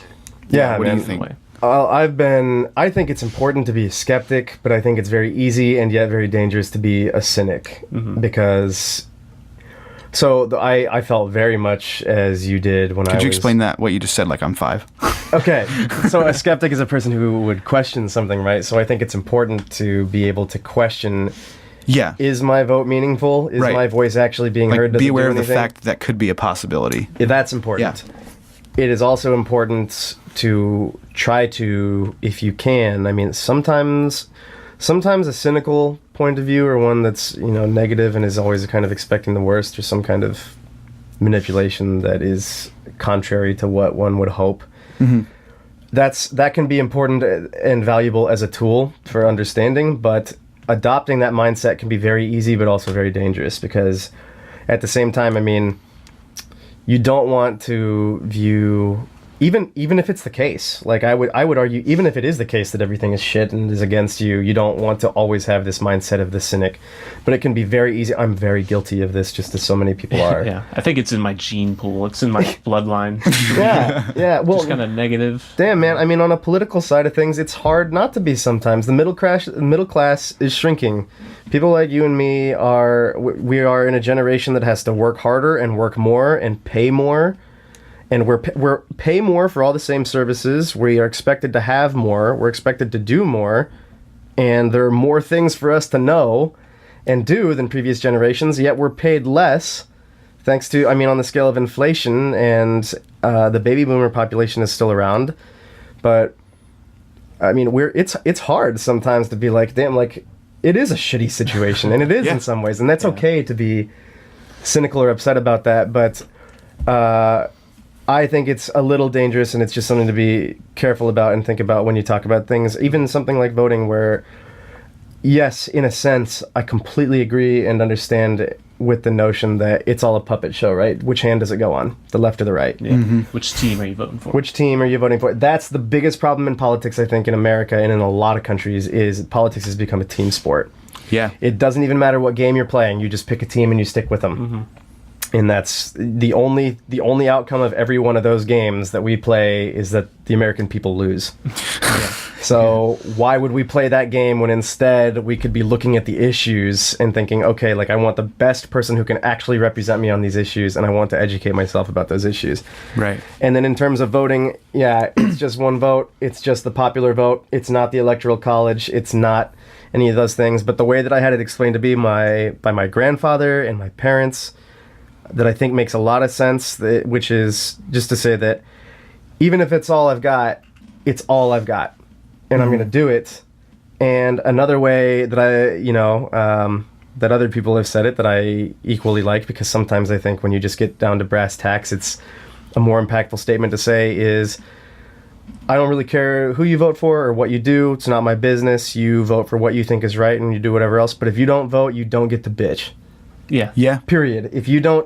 Yeah, what do you think? I think it's important to be a skeptic, but I think it's very easy and yet very dangerous to be a cynic, because... So I felt very much as you did when Could you explain that, what you just said, like I'm 5? Okay. So a skeptic is a person who would question something, right? So I think it's important to be able to question, is my vote meaningful? Is my voice actually being heard? Be aware of the fact that could be a possibility. That's important. Yeah. It is also important to try to, if you can, I mean, sometimes a cynical point of view, or one that's negative and is always kind of expecting the worst, or some kind of manipulation that is contrary to what one would hope. That can be important and valuable as a tool for understanding, but adopting that mindset can be very easy, but also very dangerous, because at the same time, I mean, you don't want to view, even if it's the case, like I would argue, even if it is the case that everything is shit and is against you, you don't want to always have this mindset of the cynic. But it can be very easy. I'm very guilty of this, just as so many people are. Yeah, I think it's in my gene pool. It's in my bloodline. Yeah. Well, just kind of negative. Damn, man. I mean, on a political side of things, it's hard not to be sometimes. The middle class is shrinking. People like you and me we are in a generation that has to work harder and work more and pay more. And we're pay more for all the same services. We are expected to have more. We're expected to do more. And there are more things for us to know and do than previous generations, yet we're paid less thanks to, I mean, on the scale of inflation, and the baby boomer population is still around. But, I mean, it's hard sometimes to be like, damn, like, it is a shitty situation, and it is in some ways. And that's okay to be cynical or upset about that, but I think it's a little dangerous, and it's just something to be careful about and think about when you talk about things. Even something like voting, where, yes, in a sense, I completely agree and understand with the notion that it's all a puppet show, right? Which hand does it go on? The left or the right? Yeah. Mm-hmm. Which team are you voting for? Which team are you voting for? That's the biggest problem in politics, I think, in America and in a lot of countries, is politics has become a team sport. Yeah. It doesn't even matter what game you're playing. You just pick a team and you stick with them. Mm-hmm. And that's the only outcome of every one of those games that we play, is that the American people lose. So why would we play that game when instead we could be looking at the issues and thinking, okay, like, I want the best person who can actually represent me on these issues, and I want to educate myself about those issues. Right. And then in terms of voting, it's just one vote. It's just the popular vote. It's not the Electoral College. It's not any of those things. But the way that I had it explained to me by my grandfather and my parents, that I think makes a lot of sense, which is just to say that even if it's all I've got, it's all I've got, and I'm going to do it. And another way that that other people have said it that I equally like, because sometimes I think when you just get down to brass tacks, it's a more impactful statement to say, is, I don't really care who you vote for or what you do. It's not my business. You vote for what you think is right, and you do whatever else. But if you don't vote, you don't get to bitch. Yeah. Period. If you don't,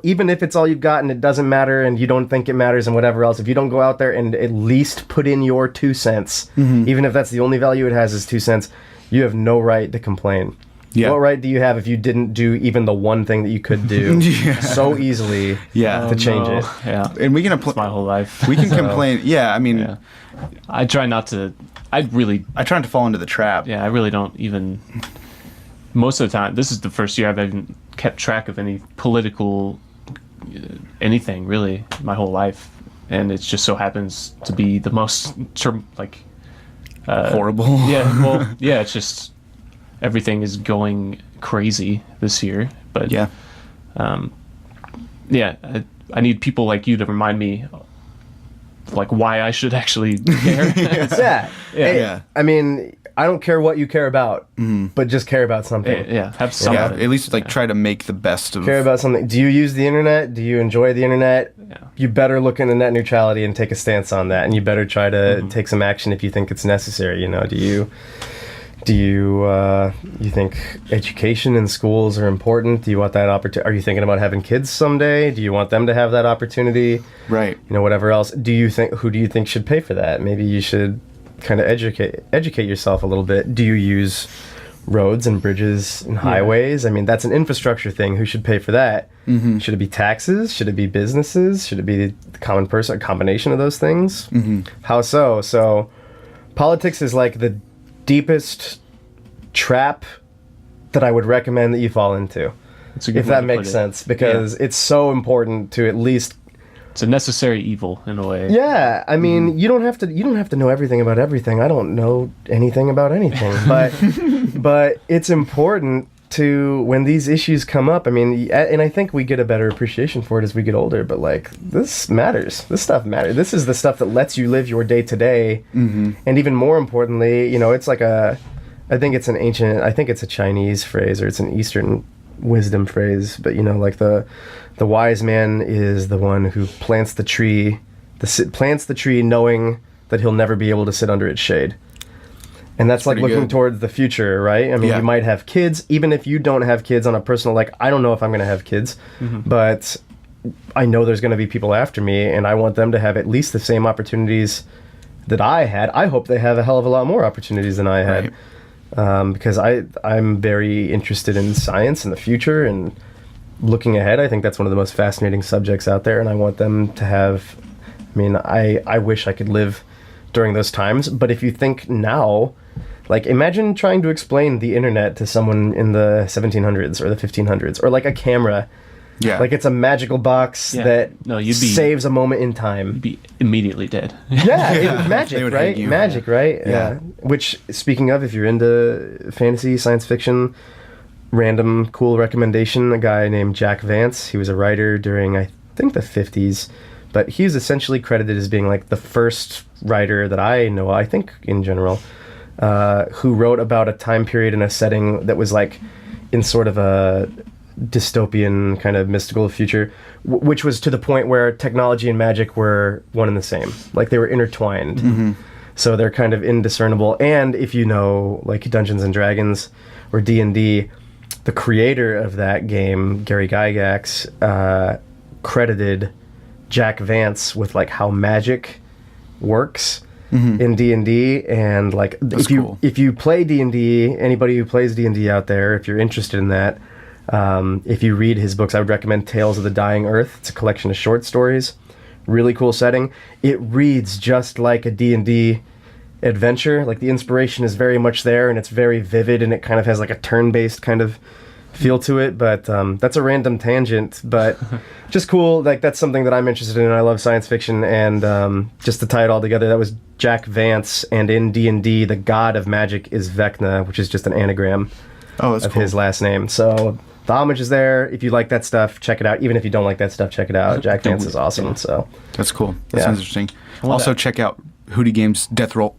even if it's all you've got and it doesn't matter and you don't think it matters and whatever else, if you don't go out there and at least put in your 2 cents, even if that's the only value it has is 2 cents, you have no right to complain. Yeah. What right do you have if you didn't do even the one thing that you could do so easily to change it? Yeah. And we can my whole life. We can complain. Yeah, I mean, I try not to. I try not to fall into the trap. Yeah, I really don't even. Most of the time, this is the first year I've even kept track of any political anything, really, my whole life. And it just so happens to be the most, horrible. It's just, everything is going crazy this year. But, I need people like you to remind me, like, why I should actually care. Yeah. I mean, I don't care what you care about, but just care about something. Have something. Yeah, at least try to make the best of. Care about something. Do you use the internet? Do you enjoy the internet? Yeah. You better look into net neutrality and take a stance on that, and you better try to take some action if you think it's necessary. You know, do you think education in schools are important? Do you want that opportunity? Are you thinking about having kids someday? Do you want them to have that opportunity? Right. You know, whatever else. Who do you think should pay for that? Maybe you should kind of educate yourself a little bit. Do you use roads and bridges and highways? I mean, that's an infrastructure thing. Who should pay for that? Should it be taxes? Should it be businesses? Should it be the common person? A combination of those things? How so? So politics is like the deepest trap that I would recommend that you fall into, if that makes sense, because it's so important to at least. It's a necessary evil in a way. Yeah, I mean, you don't have to know everything about everything. I don't know anything about anything, but it's important to, when these issues come up. I mean, and I think we get a better appreciation for it as we get older. But like, this matters. This stuff matters. This is the stuff that lets you live your day to day. And even more importantly, you know, it's like I think it's a Chinese phrase, or it's an Eastern wisdom phrase, but you know, like the wise man is the one who plants the tree knowing that he'll never be able to sit under its shade. And that's like looking good. towards the future, right? I mean, Yeah. you might have kids, even if you don't have kids on a personal, like, I don't know if I'm going to have kids, but I know there's going to be people after me, and I want them to have at least the same opportunities that I had. I hope they have a hell of a lot more opportunities than I had. Because I'm very interested in science and the future and looking ahead. I think that's one of the most fascinating subjects out there, and I want them to have, I mean, I wish I could live during those times, but if you think now, like, imagine trying to explain the internet to someone in the 1700s or the 1500s, or like a camera. Yeah. Like it's a magical box that saves a moment in time. You'd be immediately dead. Yeah, magic, They would right? hate you. Magic, right? Yeah. Which, speaking of, if you're into fantasy, science fiction, random cool recommendation, a guy named Jack Vance. He was a writer during, I think, the 50s, but he's essentially credited as being like the first writer that I know, I think in general, who wrote about a time period and a setting that was like in sort of a dystopian kind of mystical future, which was to the point where technology and magic were one and the same. Like they were intertwined. So they're kind of indiscernible. And if you know like Dungeons and Dragons or D&D, the creator of that game, Gary Gygax, credited Jack Vance with like how magic works in D&D, and like if you play D&D, anybody who plays D&D out there, if you're interested in that, if you read his books, I would recommend Tales of the Dying Earth. It's a collection of short stories, really cool setting. It reads just like a D&D adventure. Like the inspiration is very much there, and it's very vivid, and it kind of has like a turn-based kind of feel to it. But that's a random tangent, but just cool. Like that's something that I'm interested in. I love science fiction, and just to tie it all together, that was Jack Vance. And in D&D, the god of magic is Vecna, which is just an anagram of his last name. So the homage is there. If you like that stuff, check it out. Even if you don't like that stuff, check it out. Jack Vance is awesome. Yeah. So that's cool. That sounds interesting. Also, check out Hootie Games Death Roll.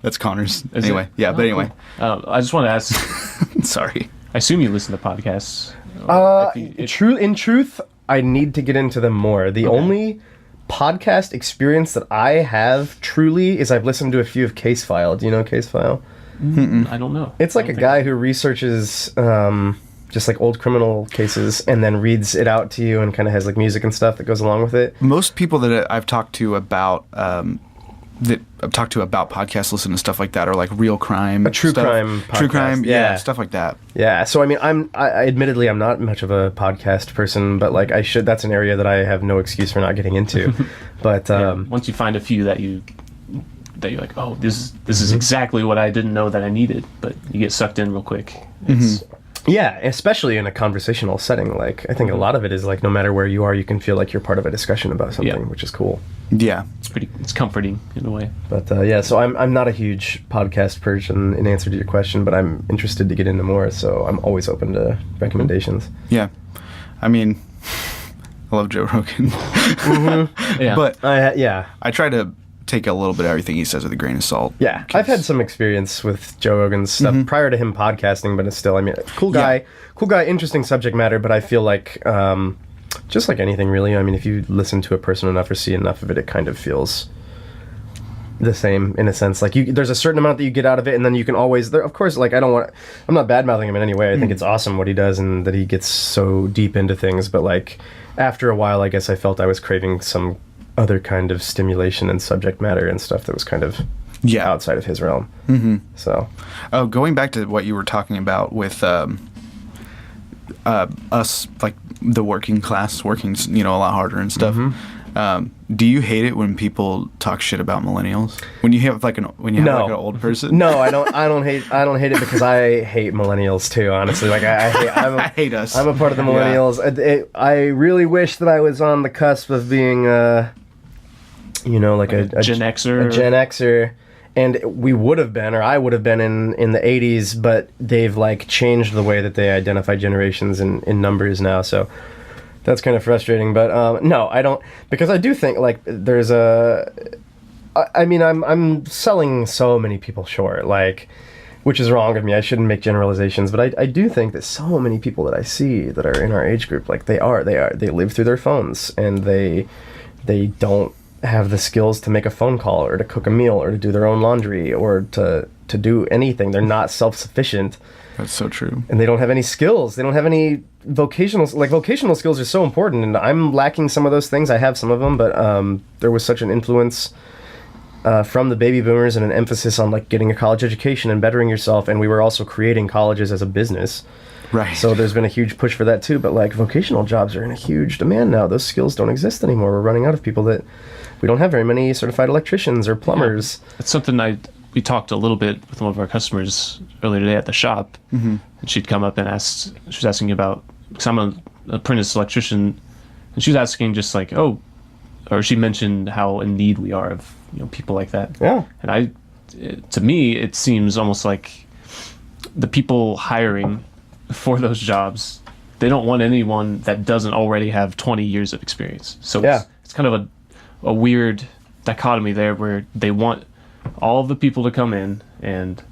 That's Connor's. Anyway, but anyway. I just want to ask. Sorry. I assume you listen to podcasts. In truth, I need to get into them more. The only podcast experience that I have truly is I've listened to a few of Case File. Do you know Case File? I don't know. It's like a guy who researches just like old criminal cases and then reads it out to you, and kind of has like music and stuff that goes along with it. Most people that I've talked to about podcasts, listen to stuff like that, or like real crime, true crime podcast. Stuff like that. Yeah. So I mean, I admittedly I'm not much of a podcast person, but like I should. That's an area that I have no excuse for not getting into. But once you find a few that you're like, oh, this is exactly what I didn't know that I needed, but you get sucked in real quick. Yeah, especially in a conversational setting. Like, I think a lot of it is like, no matter where you are, you can feel like you're part of a discussion about something, which is cool. Yeah, it's comforting in a way. But so I'm not a huge podcast person in answer to your question, but I'm interested to get into more. So I'm always open to recommendations. Yeah, I mean, I love Joe Rogan, Yeah, but I try to take a little bit of everything he says with a grain of salt. Yeah, I've had some experience with Joe Rogan's stuff prior to him podcasting, but it's still, I mean, cool guy, interesting subject matter, but I feel like, just like anything really, I mean, if you listen to a person enough or see enough of it, it kind of feels the same in a sense. Like there's a certain amount that you get out of it, and then you can always, of course, like I'm not bad-mouthing him in any way. I think it's awesome what he does and that he gets so deep into things, but like after a while, I guess I felt I was craving some other kind of stimulation and subject matter and stuff that was kind of outside of his realm. So, going back to what you were talking about with us, like the working class, working a lot harder and stuff. Do you hate it when people talk shit about millennials? When you have like an old person? No, I don't hate it because I hate millennials too. Honestly, like I hate us. I'm a part of the millennials. I really wish that I was on the cusp of being like a Gen Xer. A Gen Xer. And we would have been, or I would have been in the 80s, but they've like changed the way that they identify generations in numbers now. So that's kind of frustrating. But no, I don't, because I do think like there's I'm selling so many people short, like, which is wrong of me. I shouldn't make generalizations, but I do think that so many people that I see that are in our age group, like they live through their phones, and they don't have the skills to make a phone call or to cook a meal or to do their own laundry or to do anything. They're not self-sufficient. That's so true. And they don't have any skills. They don't have any vocational skills are so important, and I'm lacking some of those things. I have some of them, but there was such an influence from the baby boomers and an emphasis on like getting a college education and bettering yourself, and we were also creating colleges as a business. Right. So there's been a huge push for that too, but like vocational jobs are in a huge demand now. Those skills don't exist anymore. We're running out of people that we don't have very many certified electricians or plumbers. Yeah. It's something we talked a little bit with one of our customers earlier today at the shop, and she'd come up and she was asking about, because I'm an apprentice electrician, and she was asking just like, or she mentioned how in need we are of people like that. Yeah. And to me, it seems almost like the people hiring for those jobs, they don't want anyone that doesn't already have 20 years of experience. So it's kind of a weird dichotomy there where they want all of the people to come in and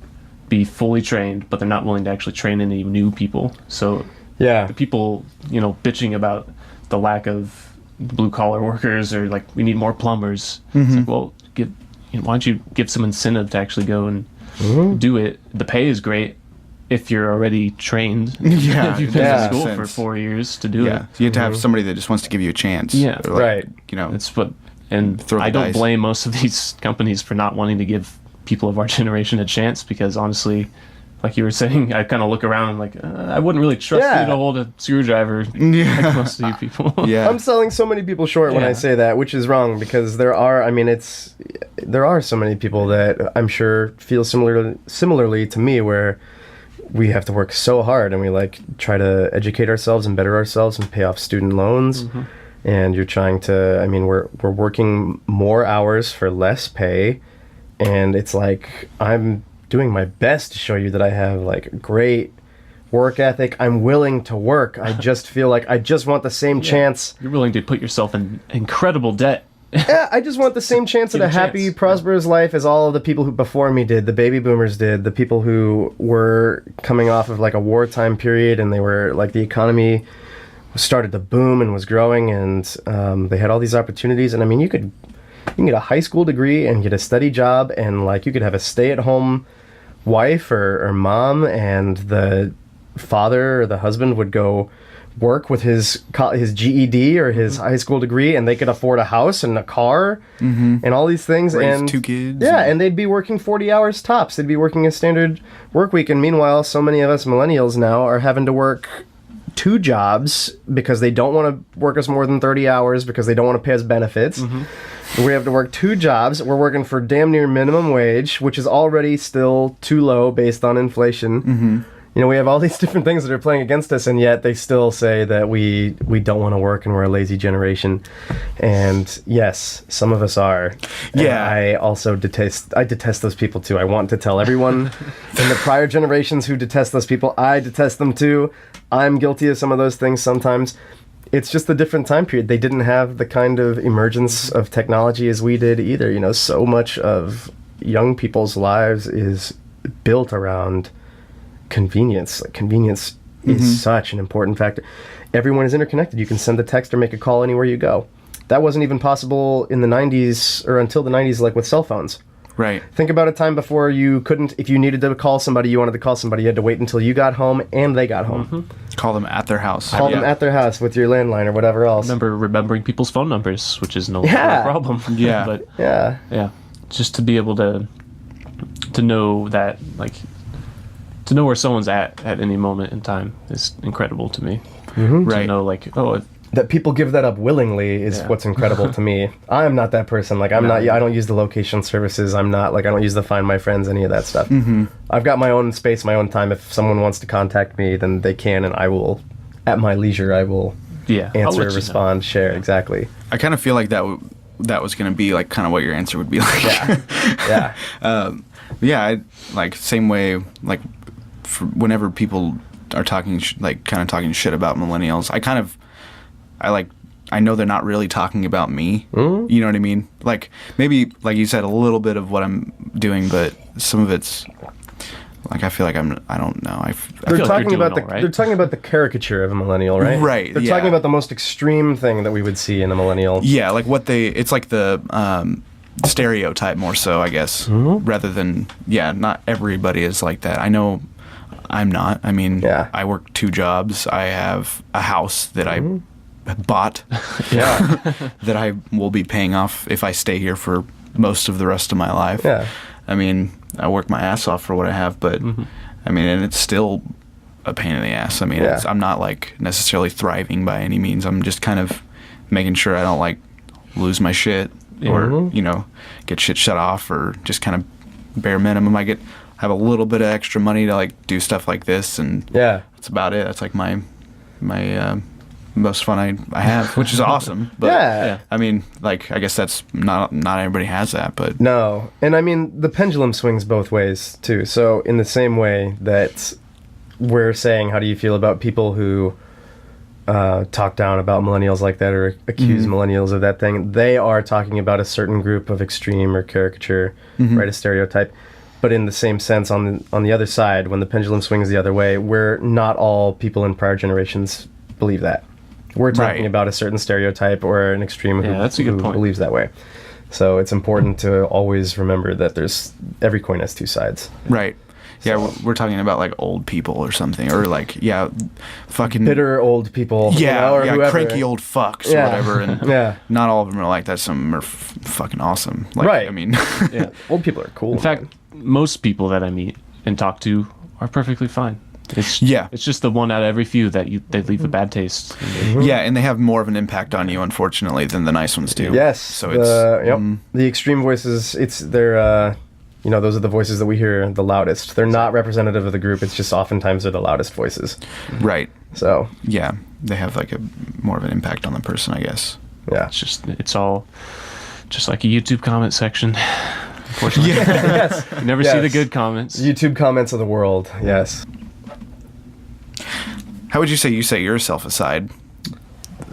be fully trained, but they're not willing to actually train any new people. So the people, bitching about the lack of blue collar workers or like we need more plumbers. It's like, well, why don't you give some incentive to actually go and do it? The pay is great if you're already trained. Yeah, if you've been to school for 4 years to do it. You have to have somebody that just wants to give you a chance. Yeah, right. It's what. And I don't blame most of these companies for not wanting to give people of our generation a chance, because honestly, like you were saying, I kind of look around and like, I wouldn't really trust you to hold a screwdriver like most of you people. I'm selling so many people short when I say that, which is wrong, because there are so many people that I'm sure feel similarly to me, where we have to work so hard and we like try to educate ourselves and better ourselves and pay off student loans. And you're trying to, we're working more hours for less pay, and it's like I'm doing my best to show you that I have like great work ethic. I'm willing to work. I just feel like I just want the same chance. You're willing to put yourself in incredible debt. I just want the same chance at a happy, prosperous life as all of the people who before me did, the baby boomers did, the people who were coming off of like a wartime period, and they were like, the economy started to boom and was growing, and they had all these opportunities. And you can get a high school degree and get a steady job, and like you could have a stay-at-home wife or mom, and the father or the husband would go work with his GED or his high school degree, and they could afford a house and a car and all these things. Raise and 2 kids. Yeah, and they'd be working 40 hours tops. They'd be working a standard work week. And meanwhile, so many of us millennials now are having to work 2 jobs because they don't want to work us more than 30 hours because they don't want to pay us benefits. We have to work 2 jobs. We're working for damn near minimum wage, which is already still too low based on inflation. We have all these different things that are playing against us, and yet they still say that we don't want to work and we're a lazy generation. And yes, some of us are. Yeah. And I detest those people too. I want to tell everyone in the prior generations who detest those people, I detest them too. I'm guilty of some of those things sometimes. It's just a different time period. They didn't have the kind of emergence of technology as we did either. So much of young people's lives is built around convenience. Like, convenience is such an important factor. Everyone is interconnected. You can send a text or make a call anywhere you go. That wasn't even possible in the 90s or until the 90s, like with cell phones. Right. Think about a time before you couldn't, if you needed to call somebody, you wanted to call somebody, you had to wait until you got home and they got home. Call them at their house. Call them at their house with your landline or whatever else. Remembering people's phone numbers, which is no problem. Yeah. But yeah. Just to be able to know that, like, to know where someone's at any moment in time is incredible to me. Right. To know, like, that people give that up willingly is what's incredible to me. I'm not that person. Like, I don't use the location services. I don't use the Find My Friends, any of that stuff. I've got my own space, my own time. If someone wants to contact me, then they can, and I will, at my leisure, I will answer, respond, share. Exactly. I kind of feel like that was going to be like kind of what your answer would be like. Yeah. Like same way, like whenever people are talking shit about millennials, I know they're not really talking about me. You know what I mean? Like, maybe, like you said, a little bit of what I'm doing, but some of it's like, I feel like I don't know. I feel like you're doing all right. They're talking about the caricature of a millennial, right? Right. They're talking about the most extreme thing that we would see in a millennial. Yeah, like it's like the stereotype more so, I guess, rather than, not everybody is like that. I know I'm not. I mean, I work 2 jobs. I have a house that I bought that I will be paying off if I stay here for most of the rest of my life. Yeah. I mean, I work my ass off for what I have, but I mean, and it's still a pain in the ass. I mean, I'm not like necessarily thriving by any means. I'm just kind of making sure I don't like lose my shit or, get shit shut off, or just kind of bare minimum. I have a little bit of extra money to like do stuff like this, and that's about it. That's like my most fun I have, which is awesome. But I mean, like, I guess that's not everybody has that, but no. And I mean, the pendulum swings both ways too. So in the same way that we're saying, how do you feel about people who talk down about millennials like that, or accuse millennials of that thing? They are talking about a certain group of extreme or caricature, right? A stereotype. But in the same sense, on the other side, when the pendulum swings the other way, we're not all people in prior generations believe that. We're talking about a certain stereotype or an extreme that's a good point. Believes that way. So it's important to always remember that every coin has 2 sides. Right. Yeah, we're talking about like old people or something, or like fucking bitter old people. or whoever. Cranky old fucks or whatever. And not all of them are like that. Some of them are fucking awesome. Like, right. I mean, old people are cool. In fact, most people that I meet and talk to are perfectly fine. It's just the one out of every few that they leave a bad taste. Yeah, and they have more of an impact on you, unfortunately, than the nice ones do. Yes. So it's the extreme voices. They're those are the voices that we hear the loudest. They're not representative of the group. It's just oftentimes they're the loudest voices. Right. So yeah, they have like a more of an impact on the person, I guess. Yeah. It's all just like a YouTube comment section. Unfortunately, you never see the good comments. YouTube comments of the world. Yes. How would you say you set yourself aside?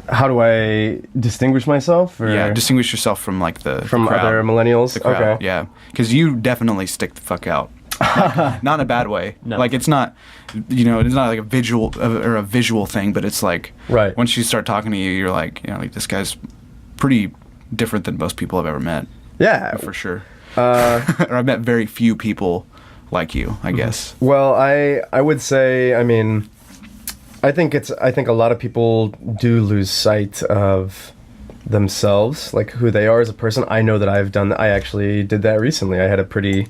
How do I distinguish myself? Or distinguish yourself from like the crowd, other millennials. The crowd, okay. Yeah, because you definitely stick the fuck out. Like, not in a bad way. No. Like it's not, it's not like a visual thing, but it's like once you start talking to you, you're like, like this guy's pretty different than most people I've ever met. Yeah, for sure. Or I've met very few people like you, I guess. Well, I would say, I mean, I think a lot of people do lose sight of themselves, like who they are as a person. I know that I actually did that recently. I had a pretty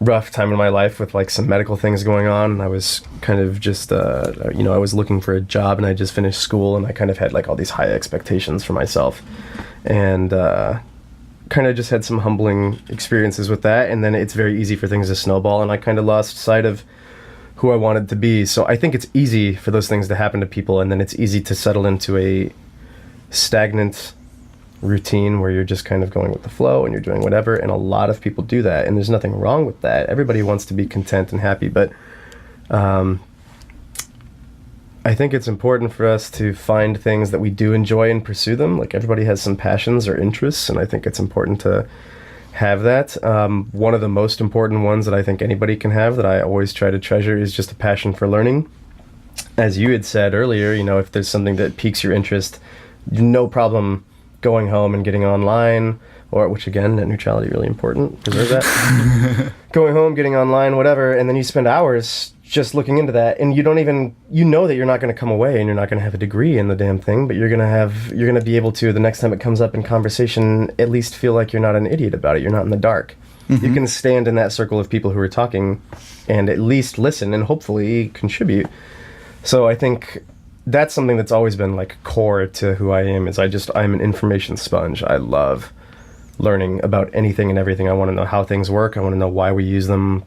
rough time in my life with like some medical things going on, and I was kind of just I was looking for a job, and I just finished school, and I kind of had like all these high expectations for myself, and kind of just had some humbling experiences with that, and then it's very easy for things to snowball, and I kind of lost sight of who I wanted to be. So I think it's easy for those things to happen to people, and then it's easy to settle into a stagnant routine where you're just kind of going with the flow and you're doing whatever, and a lot of people do that, and there's nothing wrong with that. Everybody wants to be content and happy, but I think it's important for us to find things that we do enjoy and pursue them. Like, everybody has some passions or interests, and I think it's important to have that. One of the most important ones that I think anybody can have, that I always try to treasure, is just a passion for learning. As you had said earlier, if there's something that piques your interest, no problem going home and getting online, which again, net neutrality, really important, preserve that. Going home, getting online, whatever, and then you spend hours just looking into that, and you know that you're not going to come away and you're not going to have a degree in the damn thing, but you're going to be able to, the next time it comes up in conversation, at least feel like you're not an idiot about it. You're not in the dark. Mm-hmm. You can stand in that circle of people who are talking and at least listen and hopefully contribute. So I think that's something that's always been like core to who I am, is I'm an information sponge. I love learning about anything and everything. I want to know how things work. I want to know why we use them,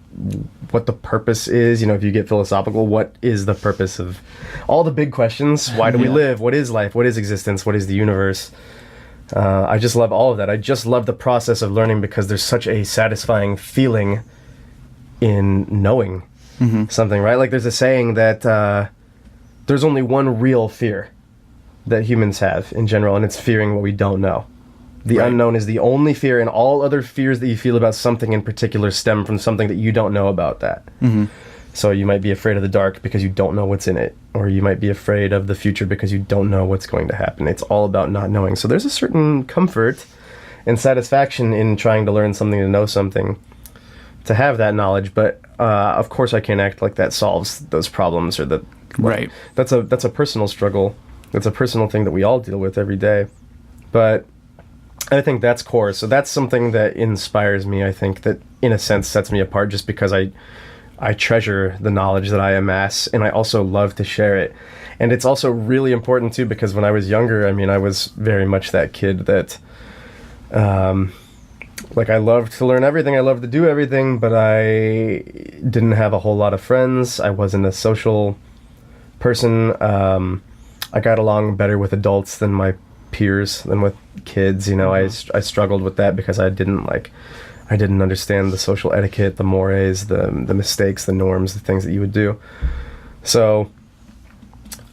what the purpose is. If you get philosophical, what is the purpose of all the big questions? Why do we live? What is life? What is existence? What is the universe? I just love all of that. I just love the process of learning, because there's such a satisfying feeling in knowing something, right? Like, there's a saying that there's only one real fear that humans have in general, and it's fearing what we don't know. The unknown is the only fear, and all other fears that you feel about something in particular stem from something that you don't know about that. Mm-hmm. So you might be afraid of the dark because you don't know what's in it, or you might be afraid of the future because you don't know what's going to happen. It's all about not knowing. So there's a certain comfort and satisfaction in trying to learn something, to know something, to have that knowledge. But of course I can't act like that solves those problems, or that. Right. That's a personal struggle. That's a personal thing that we all deal with every day. But I think that's core. So that's something that inspires me. I think that, in a sense, sets me apart, just because I treasure the knowledge that I amass, and I also love to share it. And it's also really important, too, because when I was younger, I mean, I was very much that kid that, I loved to learn everything. I loved to do everything, but I didn't have a whole lot of friends. I wasn't a social person. I got along better with adults than my peers, than with kids. You know, I struggled with that because I didn't understand the social etiquette, the mores, the mistakes, the norms, the things that you would do. So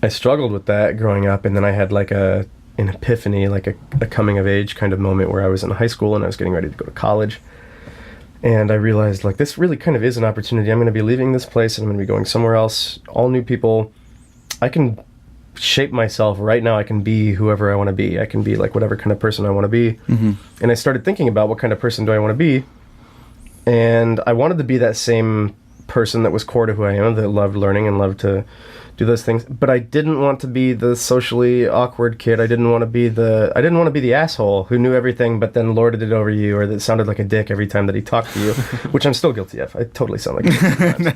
I struggled with that growing up, and then I had like an epiphany, like a coming of age kind of moment where I was in high school and I was getting ready to go to college. And I realized, like, this really kind of is an opportunity. I'm going to be leaving this place and I'm going to be going somewhere else, all new people. I can shape myself right now. I can be whoever I want to be. I can be like whatever kind of person I want to be. Mm-hmm. And I started thinking about what kind of person do I want to be. And I wanted to be that same person that was core to who I am, that loved learning and loved to do those things. But I didn't want to be the socially awkward kid. I didn't want to be the asshole who knew everything but then lorded it over you, or that sounded like a dick every time that he talked to you, which I'm still guilty of. I totally sound like a dick.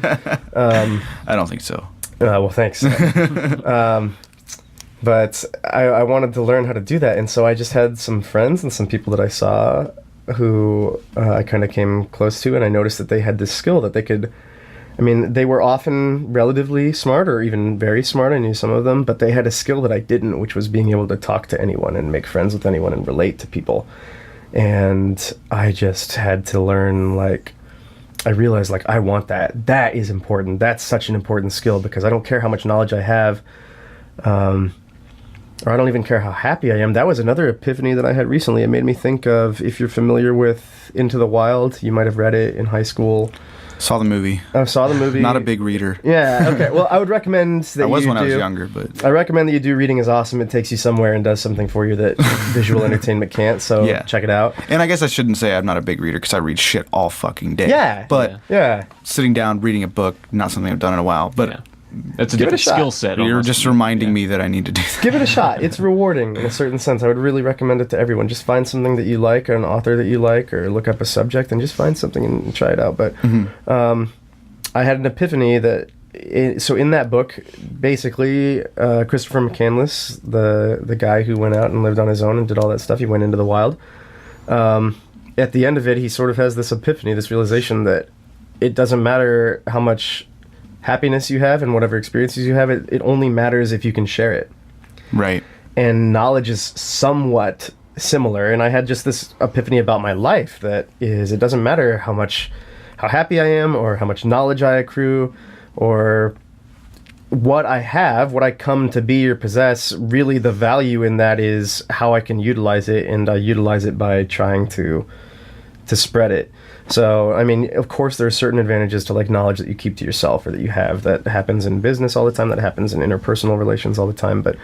I don't think so. Well, thanks. But I wanted to learn how to do that. And so I just had some friends and some people that I saw who I kind of came close to, and I noticed that they had this skill that they could, I mean, they were often relatively smart or even very smart. I knew some of them, but they had a skill that I didn't, which was being able to talk to anyone and make friends with anyone and relate to people. And I just had to learn, like, I realized, like, I want that. That is important. That's such an important skill, because I don't care how much knowledge I have, or I don't even care how happy I am. That was another epiphany that I had recently. It made me think of, if you're familiar with Into the Wild, you might have read it in high school. Saw the movie. I saw the movie. Not a big reader. Yeah, okay. Well, I would recommend that you do. I was when I was younger, but... I recommend that you do. Reading is awesome. It takes you somewhere and does something for you that visual entertainment can't, so yeah. Check it out. And I guess I shouldn't say I'm not a big reader, because I read shit all fucking day. Yeah. But yeah. Sitting down, reading a book, not something I've done in a while, but... Yeah. That's a different skill set. You're just reminding me that I need to do that. Give it a shot. It's rewarding in a certain sense. I would really recommend it to everyone. Just find something that you like, or an author that you like, or look up a subject and just find something and try it out. But I had an epiphany that... So in that book, basically, Christopher McCandless, the guy who went out and lived on his own and did all that stuff, he went into the wild. At the end of it, he sort of has this epiphany, this realization that it doesn't matter how much happiness you have and whatever experiences you have, it only matters if you can share it. Right. And knowledge is somewhat similar. And I had just this epiphany about my life, that is, it doesn't matter how happy I am, or how much knowledge I accrue, or what I have, what I come to be or possess. Really, the value in that is how I can utilize it, and I utilize it by trying to spread it. So, I mean, of course, there are certain advantages to, like, knowledge that you keep to yourself, or that you have, that happens in business all the time, that happens in interpersonal relations all the time. But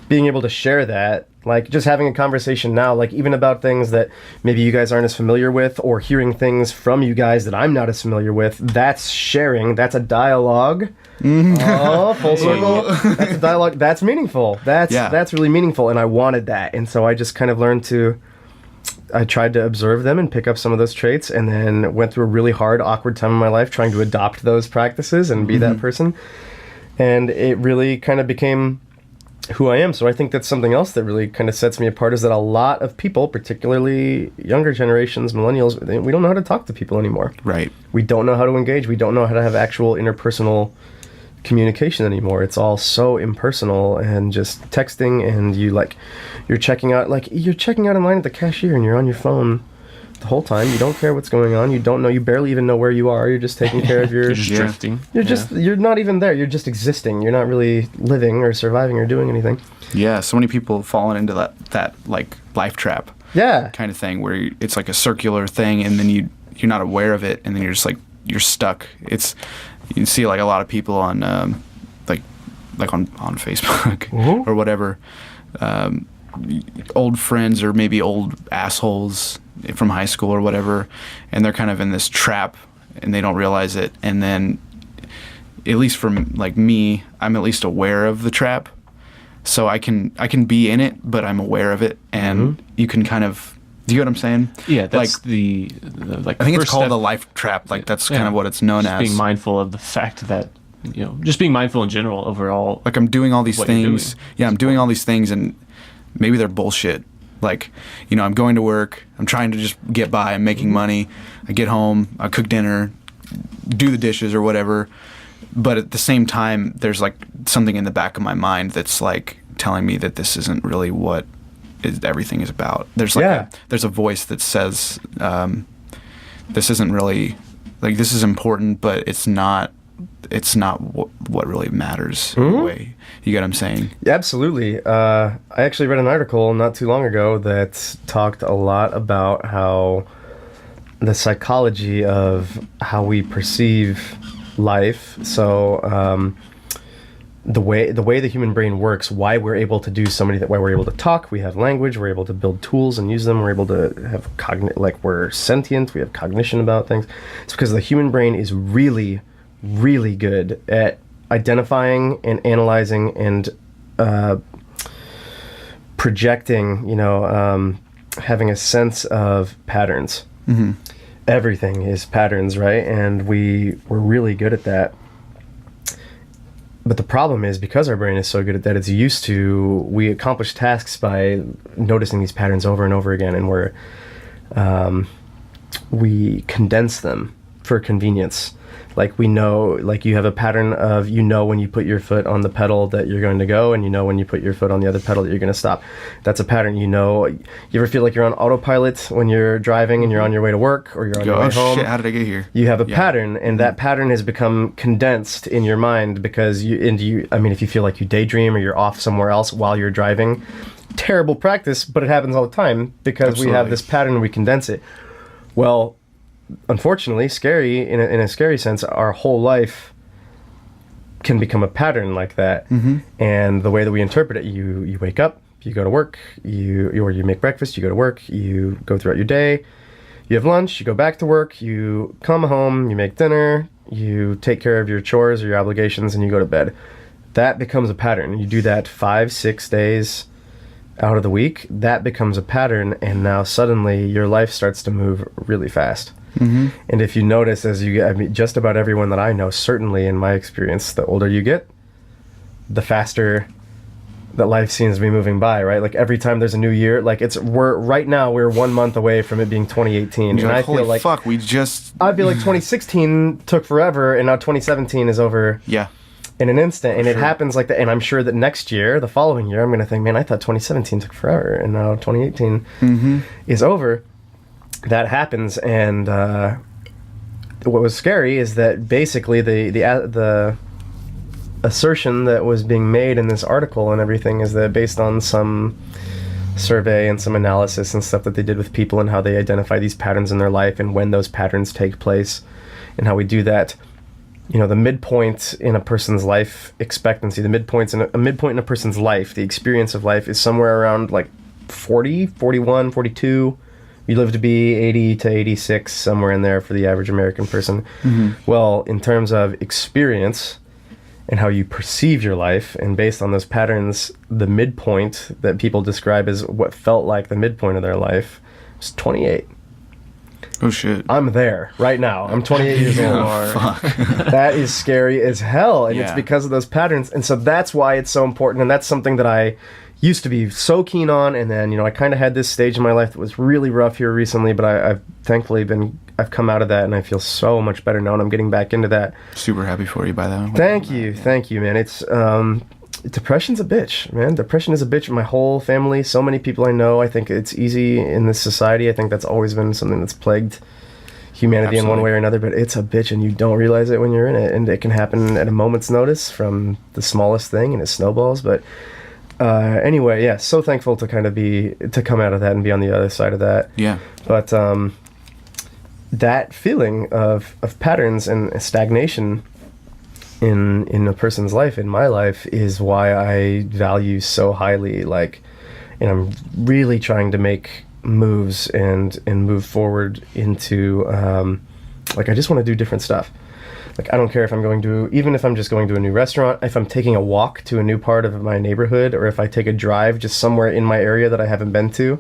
being able to share that, like, just having a conversation now, like, even about things that maybe you guys aren't as familiar with, or hearing things from you guys that I'm not as familiar with, that's sharing. That's a dialogue. Oh, full circle. That's a dialogue. That's meaningful. That's really meaningful, and I wanted that. And so I just kind of learned to... I tried to observe them and pick up some of those traits, and then went through a really hard, awkward time in my life trying to adopt those practices and be that person. And it really kind of became who I am. So I think that's something else that really kind of sets me apart, is that a lot of people, particularly younger generations, millennials, we don't know how to talk to people anymore. Right. We don't know how to engage. We don't know how to have actual interpersonal communication anymore. It's all so impersonal and just texting, and you're checking out in line at the cashier, and you're on your phone the whole time. You don't care what's going on. You barely even know where you are. You're just taking care of your... You're just drifting. You're not even there. You're just existing. You're not really living or surviving or doing anything. Yeah, so many people falling into that like life trap. kind of thing, where it's like a circular thing, and then you're not aware of it, and then you're just like, you're stuck. It's, you can see like a lot of people on like on Facebook or whatever, old friends or maybe old assholes from high school or whatever, and they're kind of in this trap and they don't realize it. And then, at least from like me, I'm at least aware of the trap, so I can be in it, but I'm aware of it, and you can kind of, do you know what I'm saying? Yeah, that's like the I think it's called step, a life trap. Like that's kind of what it's known just as. Being mindful of the fact that, you know, just being mindful in general overall. Like I'm doing all these things. Yeah, I'm doing all these things, and maybe they're bullshit. Like, you know, I'm going to work. I'm trying to just get by. I'm making money. I get home. I cook dinner, do the dishes or whatever. But at the same time, there's like something in the back of my mind that's like telling me that this isn't really what everything is about. There's like there's a voice that says this isn't really, like, this is important, but it's not what really matters in a way. You get what I'm saying? Yeah, absolutely. I actually read an article not too long ago that talked a lot about how the psychology of how we perceive life. So the way the human brain works, why we're able to do so many, why we're able to talk, we have language, we're able to build tools and use them, we're able to have like we're sentient, we have cognition about things. It's because the human brain is really, really good at identifying and analyzing and projecting, having a sense of patterns. Everything is patterns, right? And we're really good at that. But the problem is, because our brain is so good at that, we accomplish tasks by noticing these patterns over and over again, and we condense them for convenience. Like, we know, like, you have a pattern of, when you put your foot on the pedal that you're going to go, and when you put your foot on the other pedal that you're going to stop. That's a pattern. You ever feel like you're on autopilot when you're driving and you're on your way to work, or you're on your way home? Shit, how did I get here? You have a pattern, and that pattern has become condensed in your mind because if you feel like you daydream or you're off somewhere else while you're driving, terrible practice, but it happens all the time because we have this pattern and we condense it. Well, unfortunately, scary in a scary sense, our whole life can become a pattern like that. And the way that we interpret it, you wake up, you go to work, or you make breakfast, you go to work, you go throughout your day, you have lunch, you go back to work, you come home, you make dinner, you take care of your chores or your obligations, and you go to bed. That becomes a pattern. You do that 5-6 days out of the week. That becomes a pattern, and now suddenly your life starts to move really fast. And if you notice, just about everyone that I know, certainly in my experience, the older you get, the faster that life seems to be moving by, right? Like, every time there's a new year, like, right now we're 1 month away from it being 2018. You're and like, I feel like, fuck, I feel like 2016 took forever, and now 2017 is over. Yeah. In an instant, and it happens like that. And I'm sure that next year, the following year, I'm going to think, man, I thought 2017 took forever, and now 2018 is over. That happens, and what was scary is that basically the assertion that was being made in this article and everything is that, based on some survey and some analysis and stuff that they did with people and how they identify these patterns in their life and when those patterns take place and how we do that, the midpoint in a person's life expectancy, a midpoint in a person's life, the experience of life, is somewhere around like 40, 41, 42. You live to be 80 to 86, somewhere in there for the average American person. Well, in terms of experience and how you perceive your life, and based on those patterns, the midpoint that people describe as what felt like the midpoint of their life was 28. Oh, shit. I'm there right now. I'm 28 years old. Fuck. That is scary as hell, and it's because of those patterns. And so that's why it's so important, and that's something that I used to be so keen on, and then I kind of had this stage in my life that was really rough here recently, but I've thankfully I've come out of that, and I feel so much better now, and I'm getting back into that. Super happy for you by that. Thank you, man. It's depression's a bitch, man. Depression is a bitch. My whole family, so many people I know. I think it's easy in this society. I think that's always been something that's plagued humanity in one way or another, but it's a bitch, and you don't realize it when you're in it, and it can happen at a moment's notice from the smallest thing, and it snowballs. But Anyway, yeah, so thankful to kind of to come out of that and be on the other side of that. Yeah. But that feeling of patterns and stagnation in a person's life, in my life, is why I value so highly, like, and I'm really trying to make moves and move forward into, like, I just want to do different stuff. Like, I don't care if I'm even if I'm just going to a new restaurant, if I'm taking a walk to a new part of my neighborhood, or if I take a drive just somewhere in my area that I haven't been to,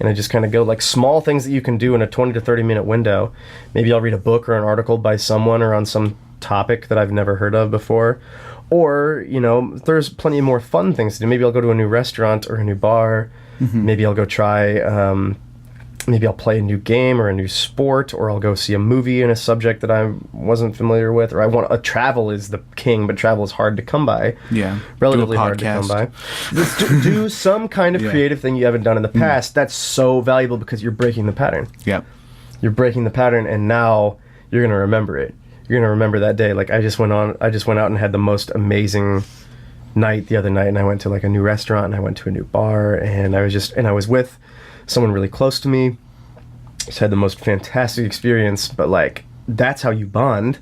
and I just kind of go, like, small things that you can do in a 20 to 30 minute window. Maybe I'll read a book or an article by someone or on some topic that I've never heard of before. Or, there's plenty of more fun things to do. Maybe I'll go to a new restaurant or a new bar. Mm-hmm. Maybe I'll go try, maybe I'll play a new game or a new sport, or I'll go see a movie in a subject that I wasn't familiar with, or travel is the king, but travel is hard to come by. Yeah. Relatively hard to come by. Do some kind of creative thing you haven't done in the past. That's so valuable because you're breaking the pattern. Yeah. You're breaking the pattern, and now you're going to remember it. You're going to remember that day. Like, I just went out and had the most amazing night the other night, and I went to, like, a new restaurant, and I went to a new bar, and I was with someone really close to me. Just had the most fantastic experience. But, like, that's how you bond.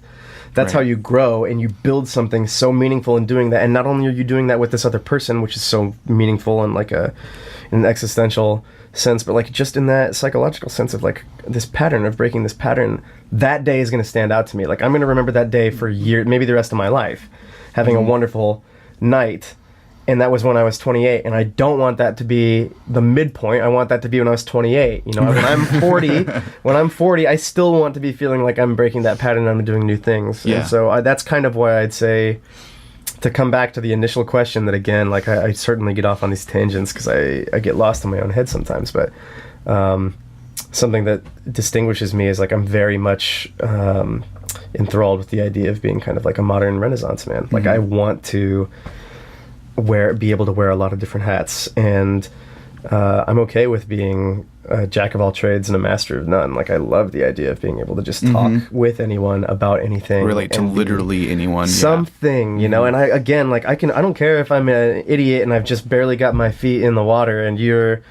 That's how you grow, and you build something so meaningful in doing that. And not only are you doing that with this other person, which is so meaningful in, like, in an existential sense, but, like, just in that psychological sense of, like, this pattern of breaking this pattern, that day is going to stand out to me. Like, I'm going to remember that day for years, maybe the rest of my life, having a wonderful night. And that was when I was 28, and I don't want that to be the midpoint. I want that to be when I was 28. When I'm 40, I still want to be feeling like I'm breaking that pattern and I'm doing new things. Yeah. And so that's kind of why I'd say, to come back to the initial question, that again, like, I certainly get off on these tangents because I get lost in my own head sometimes. But something that distinguishes me is, like, I'm very much enthralled with the idea of being kind of like a modern Renaissance man. Like, I want to be able to wear a lot of different hats, and I'm okay with being a jack of all trades and a master of none. Like, I love the idea of being able to just talk with anyone about anything, relate to literally anyone, something, and I don't care if I'm an idiot and I've just barely got my feet in the water and you're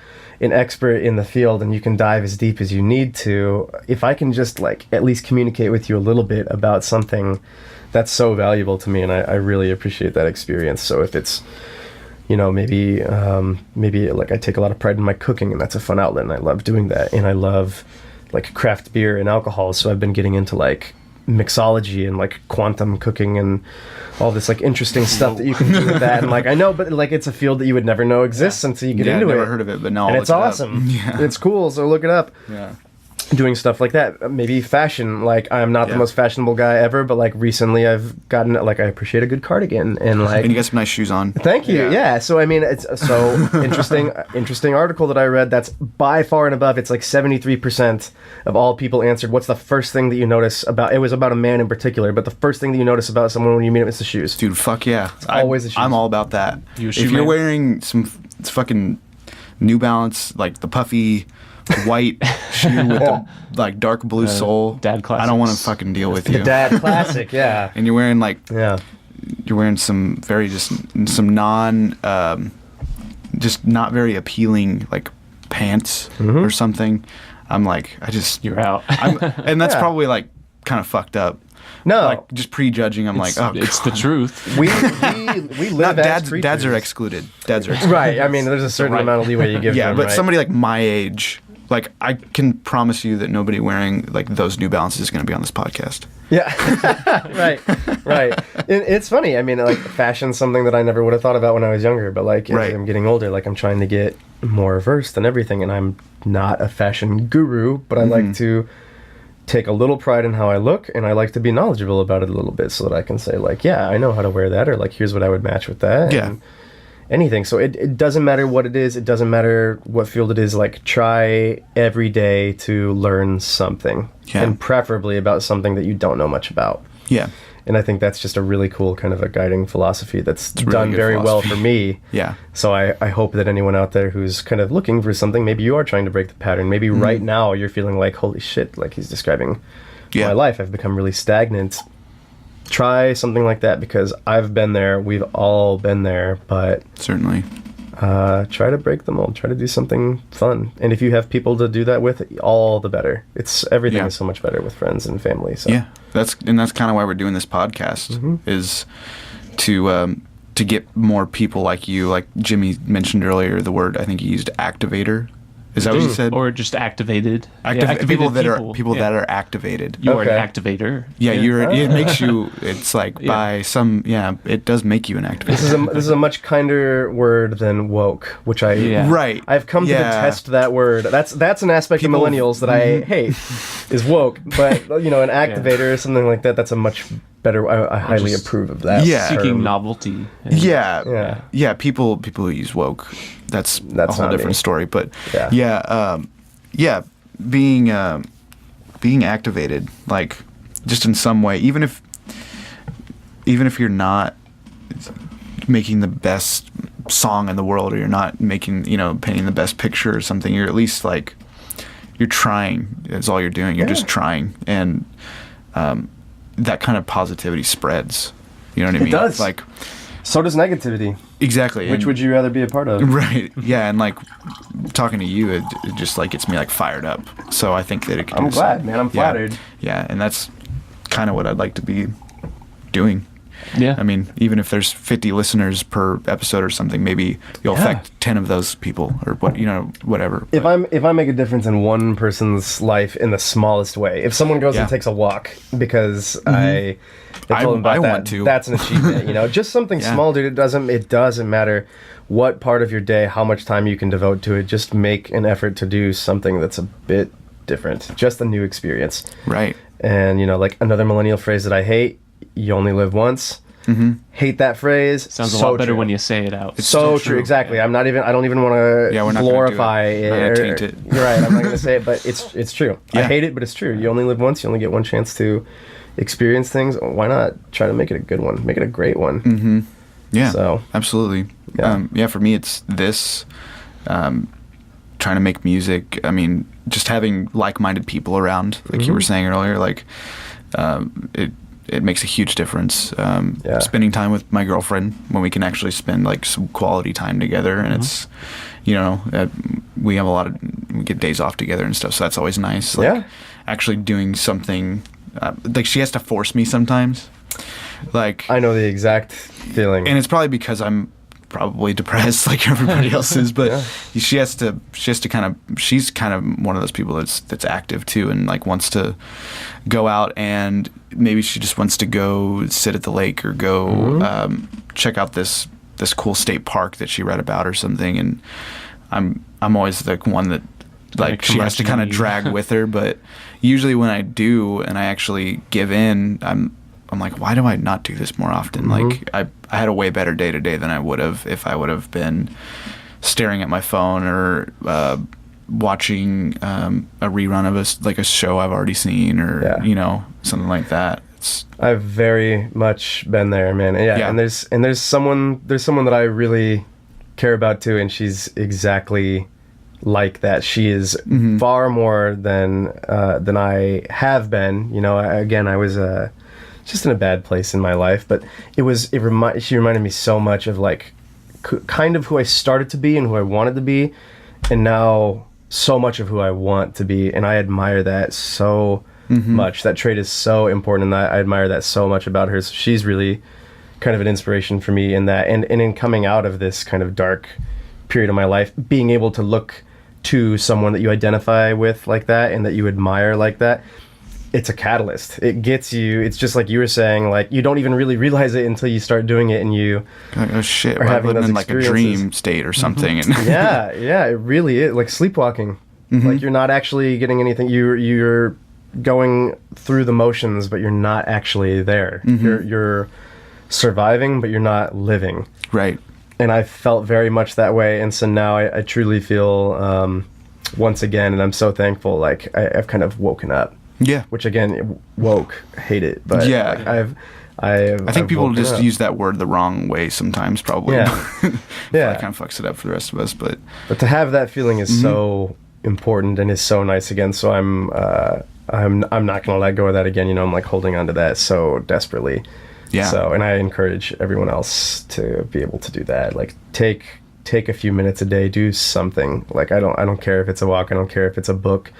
an expert in the field and you can dive as deep as you need to. If I can just, like, at least communicate with you a little bit about something, that's so valuable to me, and I really appreciate that experience. So if it's, maybe like, I take a lot of pride in my cooking, and that's a fun outlet, and I love doing that. And I love, like, craft beer and alcohol, so I've been getting into, like, mixology and, like, quantum cooking and all this, like, interesting stuff that you can do with that. And, like, I know, but, like, it's a field that you would never know exists until you get into it. I've never heard of it, but now and it's awesome. It's cool, so look it up. Yeah. Doing stuff like that. Maybe fashion. Like, I'm not the most fashionable guy ever, but, like, recently I've gotten, like, I appreciate a good cardigan, and, like, and you got some nice shoes on. Thank you. Yeah. So I mean, it's so interesting article that I read. That's by far and above. It's like 73% of all people answered, what's the first thing that you notice about? It was about a man in particular, but the first thing that you notice about someone when you meet him is the shoes. Dude, fuck yeah. It's always the shoes. I'm all about that. If you're wearing some fucking New Balance, like the puffy white shoe with the, like, dark blue sole, dad classics. I don't want to fucking deal with you. The dad classic, yeah. And you're wearing, like, you're wearing some very some just not very appealing, like, pants or something. I'm like, you're out. And that's probably, like, kind of fucked up. No, like, just prejudging. I'm like, oh, it's the truth. We live as creatures. Dads are excluded. Right. I mean, there's a certain amount of leeway you give them. Yeah, but somebody like my age, like, I can promise you that nobody wearing, like, those New Balances is going to be on this podcast. Yeah. Right. It's funny. I mean, like, fashion's something that I never would have thought about when I was younger, but, like, as I'm getting older, like, I'm trying to get more versed in everything, and I'm not a fashion guru, but I like to take a little pride in how I look, and I like to be knowledgeable about it a little bit so that I can say, like, yeah, I know how to wear that, or, like, here's what I would match with that. Yeah. And anything. So it doesn't matter what it is. It doesn't matter what field it is. Like, try every day to learn something, and preferably about something that you don't know much about. Yeah. And I think that's just a really cool kind of a guiding philosophy that's done very well for me. Yeah. So I hope that anyone out there who's kind of looking for something, maybe you are trying to break the pattern. Maybe right now you're feeling like, holy shit, like he's describing my life. I've become really stagnant. Try something like that, because I've been there. We've all been there. But certainly, try to break the mold. Try to do something fun. And if you have people to do that with, all the better. Everything is so much better with friends and family. So. Yeah, that's kind of why we're doing this podcast, is to get more people like you. Like Jimmy mentioned earlier, the word, I think he used, activator. Is that what you said? Or just activated. Activated people that are activated. You are an activator. Yeah, it makes you. It's like by some. Yeah, it does make you an activator. This is a much kinder word than woke, which right. I've come to detest that word. That's an aspect of millennials that I hate, is woke. But an activator or something like that. That's a much better. I highly approve of that. Yeah, seeking novelty. Yeah. People who use woke. That's a whole different story. But being activated, like, just in some way, even if you're not making the best song in the world, or you're not making, painting the best picture or something, you're at least like, you're trying. That's all you're doing. You're just trying, and that kind of positivity spreads. You know what I mean? It does. Like, so does negativity. Exactly. Which would you rather be a part of? Right. Yeah, and like talking to you, it just like gets me like fired up. So I think that it can. I'm glad, man. I'm flattered. Yeah, and that's kind of what I'd like to be doing. Yeah. I mean, even if there's 50 listeners per episode or something, maybe you'll affect 10 of those people, or whatever. If I make a difference in one person's life in the smallest way, if someone goes and takes a walk because I told them about that, want to. That's an achievement. Just something small, dude. It doesn't matter what part of your day, how much time you can devote to it. Just make an effort to do something that's a bit different, just a new experience. Right. And like another millennial phrase that I hate: you only live once. Hate that phrase. Sounds a lot better when you say it out. It's so true. Exactly. I don't even want to glorify it. Taint it. You're right. I'm not going to say it, but it's true. I hate it, but it's true. You only live once. You only get one chance to experience things. Why not try to make it a good one? Make it a great one. Yeah. So absolutely. Yeah. For me, it's this. Trying to make music. I mean, just having like-minded people around, like you were saying earlier, like it makes a huge difference. Spending time with my girlfriend when we can actually spend like some quality time together, and it's, we have we get days off together and stuff, so that's always nice. Like, actually doing something, like she has to force me sometimes. Like, I know the exact feeling, and it's probably because I'm probably depressed like everybody else is, but she's kind of one of those people that's active too, and like wants to go out, and maybe she just wants to go sit at the lake or go check out this cool state park that she read about or something, and I'm always the one that like she has to kind of drag with her. But usually when I do and I actually give in, I'm like, why do I not do this more often? Like I had a way better day today than I would have if I would have been staring at my phone or watching a rerun of a show I've already seen, or something like that. I've very much been there, man. And there's someone that I really care about too, and she's exactly like that. She is far more than I have been. Again, I was just in a bad place in my life, but she reminded me so much of like kind of who I started to be and who I wanted to be, and now so much of who I want to be, and I admire that so much. That trait is so important, and I admire that so much about her. So she's really kind of an inspiration for me in that, and in coming out of this kind of dark period of my life, being able to look to someone that you identify with like that and that you admire like that, it's a catalyst. It gets you. It's just like you were saying, like you don't even really realize it until you start doing it, and you oh shit, we're having in like a dream state or something. And yeah, it really is like sleepwalking. Like you're not actually getting anything. You're going through the motions, but you're not actually there. You're surviving, but you're not living. Right. And I felt very much that way, and so now I truly feel once again, and I'm so thankful. Like I've kind of woken up. Yeah. Which again, woke, hate it, but like, I think people just use that word the wrong way sometimes, probably. Yeah. It kind of fucks it up for the rest of us, but to have that feeling is so important and is so nice again. So I'm not gonna let go of that again. I'm like holding on to that so desperately. Yeah. So, and I encourage everyone else to be able to do that. Like take take a few minutes a day, do something. Like I don't care if it's a walk, I don't care if it's a book,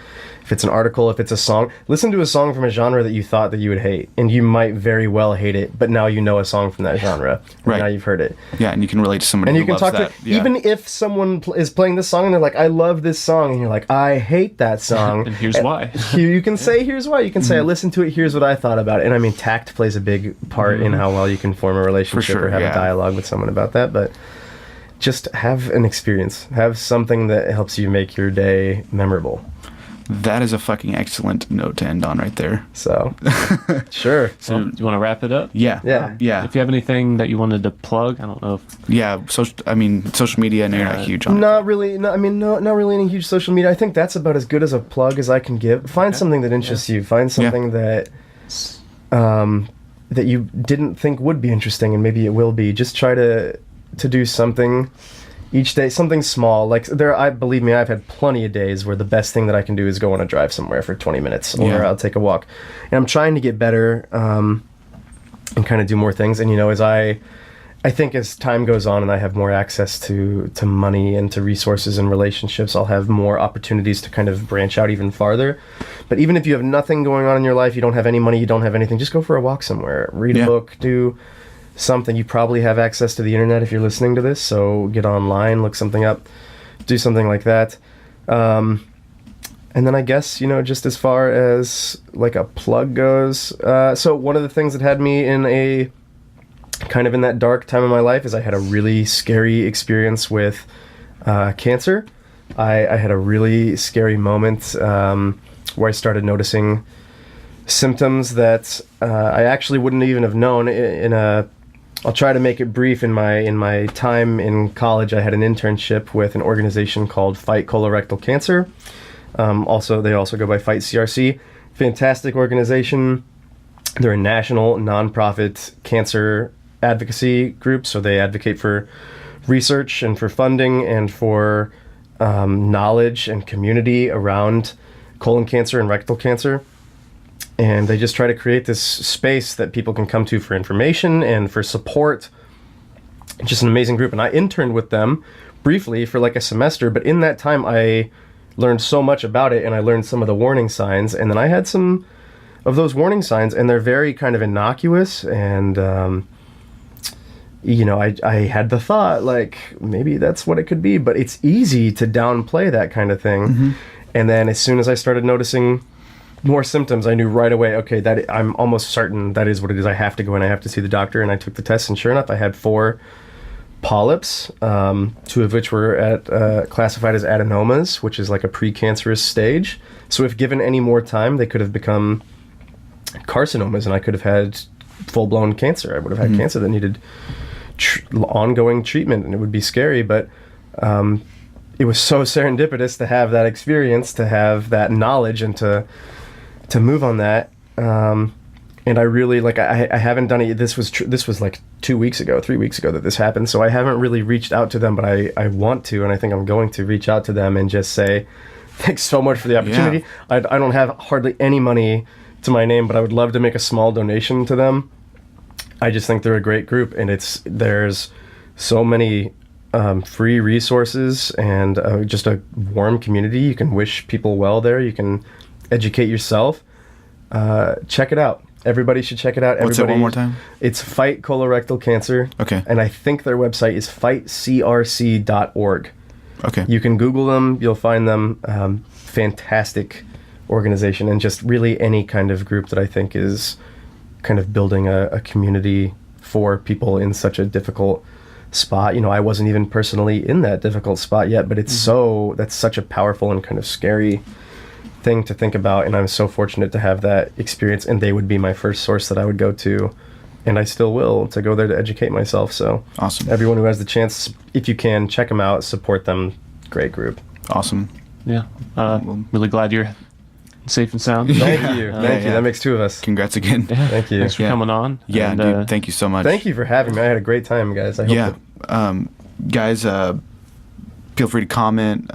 if it's an article, if it's a song. Listen to a song from a genre that you thought that you would hate, and you might very well hate it, but now you know a song from that genre. Right. Now you've heard it. Yeah, and you can relate to somebody And who you can loves talk that. to, even if someone is playing this song and they're like, I love this song, and you're like, I hate that song. And here's why. You can say, here's why. You can say, I listened to it, here's what I thought about it. And I mean, tact plays a big part in how well you can form a relationship sure, or have yeah. a dialogue with someone about that. But just have an experience. Have something that helps you make your day memorable. That is a fucking excellent note to end on right there. So, sure. So, do you want to wrap it up? Yeah. Yeah. Yeah. If you have anything that you wanted to plug, I don't know if... Yeah. Social media, and you're not huge on it. Not really. No, I mean, not really any huge social media. I think that's about as good as a plug as I can give. Find something that interests you. Find something that that you didn't think would be interesting, and maybe it will be. Just try to do something each day, something small. Like believe me, I've had plenty of days where the best thing that I can do is go on a drive somewhere for 20 minutes, or I'll take a walk. And I'm trying to get better and kind of do more things. And as I think as time goes on and I have more access to money and to resources and relationships, I'll have more opportunities to kind of branch out even farther. But even if you have nothing going on in your life, you don't have any money, you don't have anything, just go for a walk somewhere, read a book, do something. You probably have access to the internet if you're listening to this, so get online, look something up, do something like that. And then I guess, just as far as like a plug goes, so one of the things that had me in in that dark time of my life is I had a really scary experience with cancer. I had a really scary moment where I started noticing symptoms that I actually wouldn't even have known. I'll try to make it brief. In my time in college, I had an internship with an organization called Fight Colorectal Cancer. They also go by Fight CRC. Fantastic organization. They're a national nonprofit cancer advocacy group, so they advocate for research and for funding and for knowledge and community around colon cancer and rectal cancer. And they just try to create this space that people can come to for information and for support. Just an amazing group. And I interned with them briefly for like a semester, but in that time I learned so much about it, and I learned some of the warning signs, and then I had some of those warning signs, and they're very kind of innocuous, and I had the thought, like, maybe that's what it could be, but it's easy to downplay that kind of thing. Mm-hmm. And then as soon as I started noticing more symptoms, I knew right away, okay, I'm almost certain that is what it is. I have to go in, I have to see the doctor. And I took the test, and sure enough, I had 4 polyps, 2 of which were classified as adenomas, which is like a precancerous stage. So if given any more time, they could have become carcinomas, and I could have had full-blown cancer. I would have had cancer that needed ongoing treatment, and it would be scary, but it was so serendipitous to have that experience, to have that knowledge, and to move on that. And I really, I haven't done it. This was like 3 weeks ago that this happened, so I haven't really reached out to them, but I want to, and I think I'm going to reach out to them and just say, thanks so much for the opportunity. Yeah. I don't have hardly any money to my name, but I would love to make a small donation to them. I just think they're a great group, and there's so many free resources and just a warm community. You can wish people well there. You can educate yourself. Check it out. Everybody should check it out. What's it one more time? It's Fight Colorectal Cancer. Okay. And I think their website is fightcrc.org. Okay. You can Google them. You'll find them. Fantastic organization, and just really any kind of group that I think is kind of building a community for people in such a difficult spot. I wasn't even personally in that difficult spot yet, but it's that's such a powerful and kind of scary thing to think about, and I'm so fortunate to have that experience, and they would be my first source that I would go to, and I still will, to go there to educate myself. So awesome. Everyone who has the chance, if you can, check them out, support them. Great group. Awesome. Yeah. Really glad you're safe and sound. Thank you. Thank you. That makes 2 of us. Congrats again. Yeah. Thank you. Thanks for coming on. Yeah, and, dude, thank you so much. Thank you for having me. I had a great time, guys. I hope guys, feel free to comment,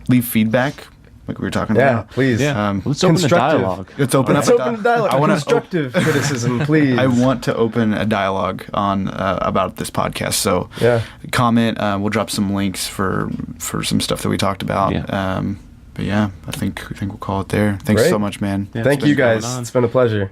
leave feedback. like we were talking Yeah, about. please. Yeah. Let's open the Constructive. dialogue. Let's open Let's up open the dialogue. I want to Constructive criticism, please. I want to open a dialogue on about this podcast. So Yeah. comment. We'll drop some links for some stuff that we talked about. Yeah. But yeah, I think we'll call it there. Thanks Great. so much, man. Yeah, Thank it's you been going guys. on. It's been a pleasure.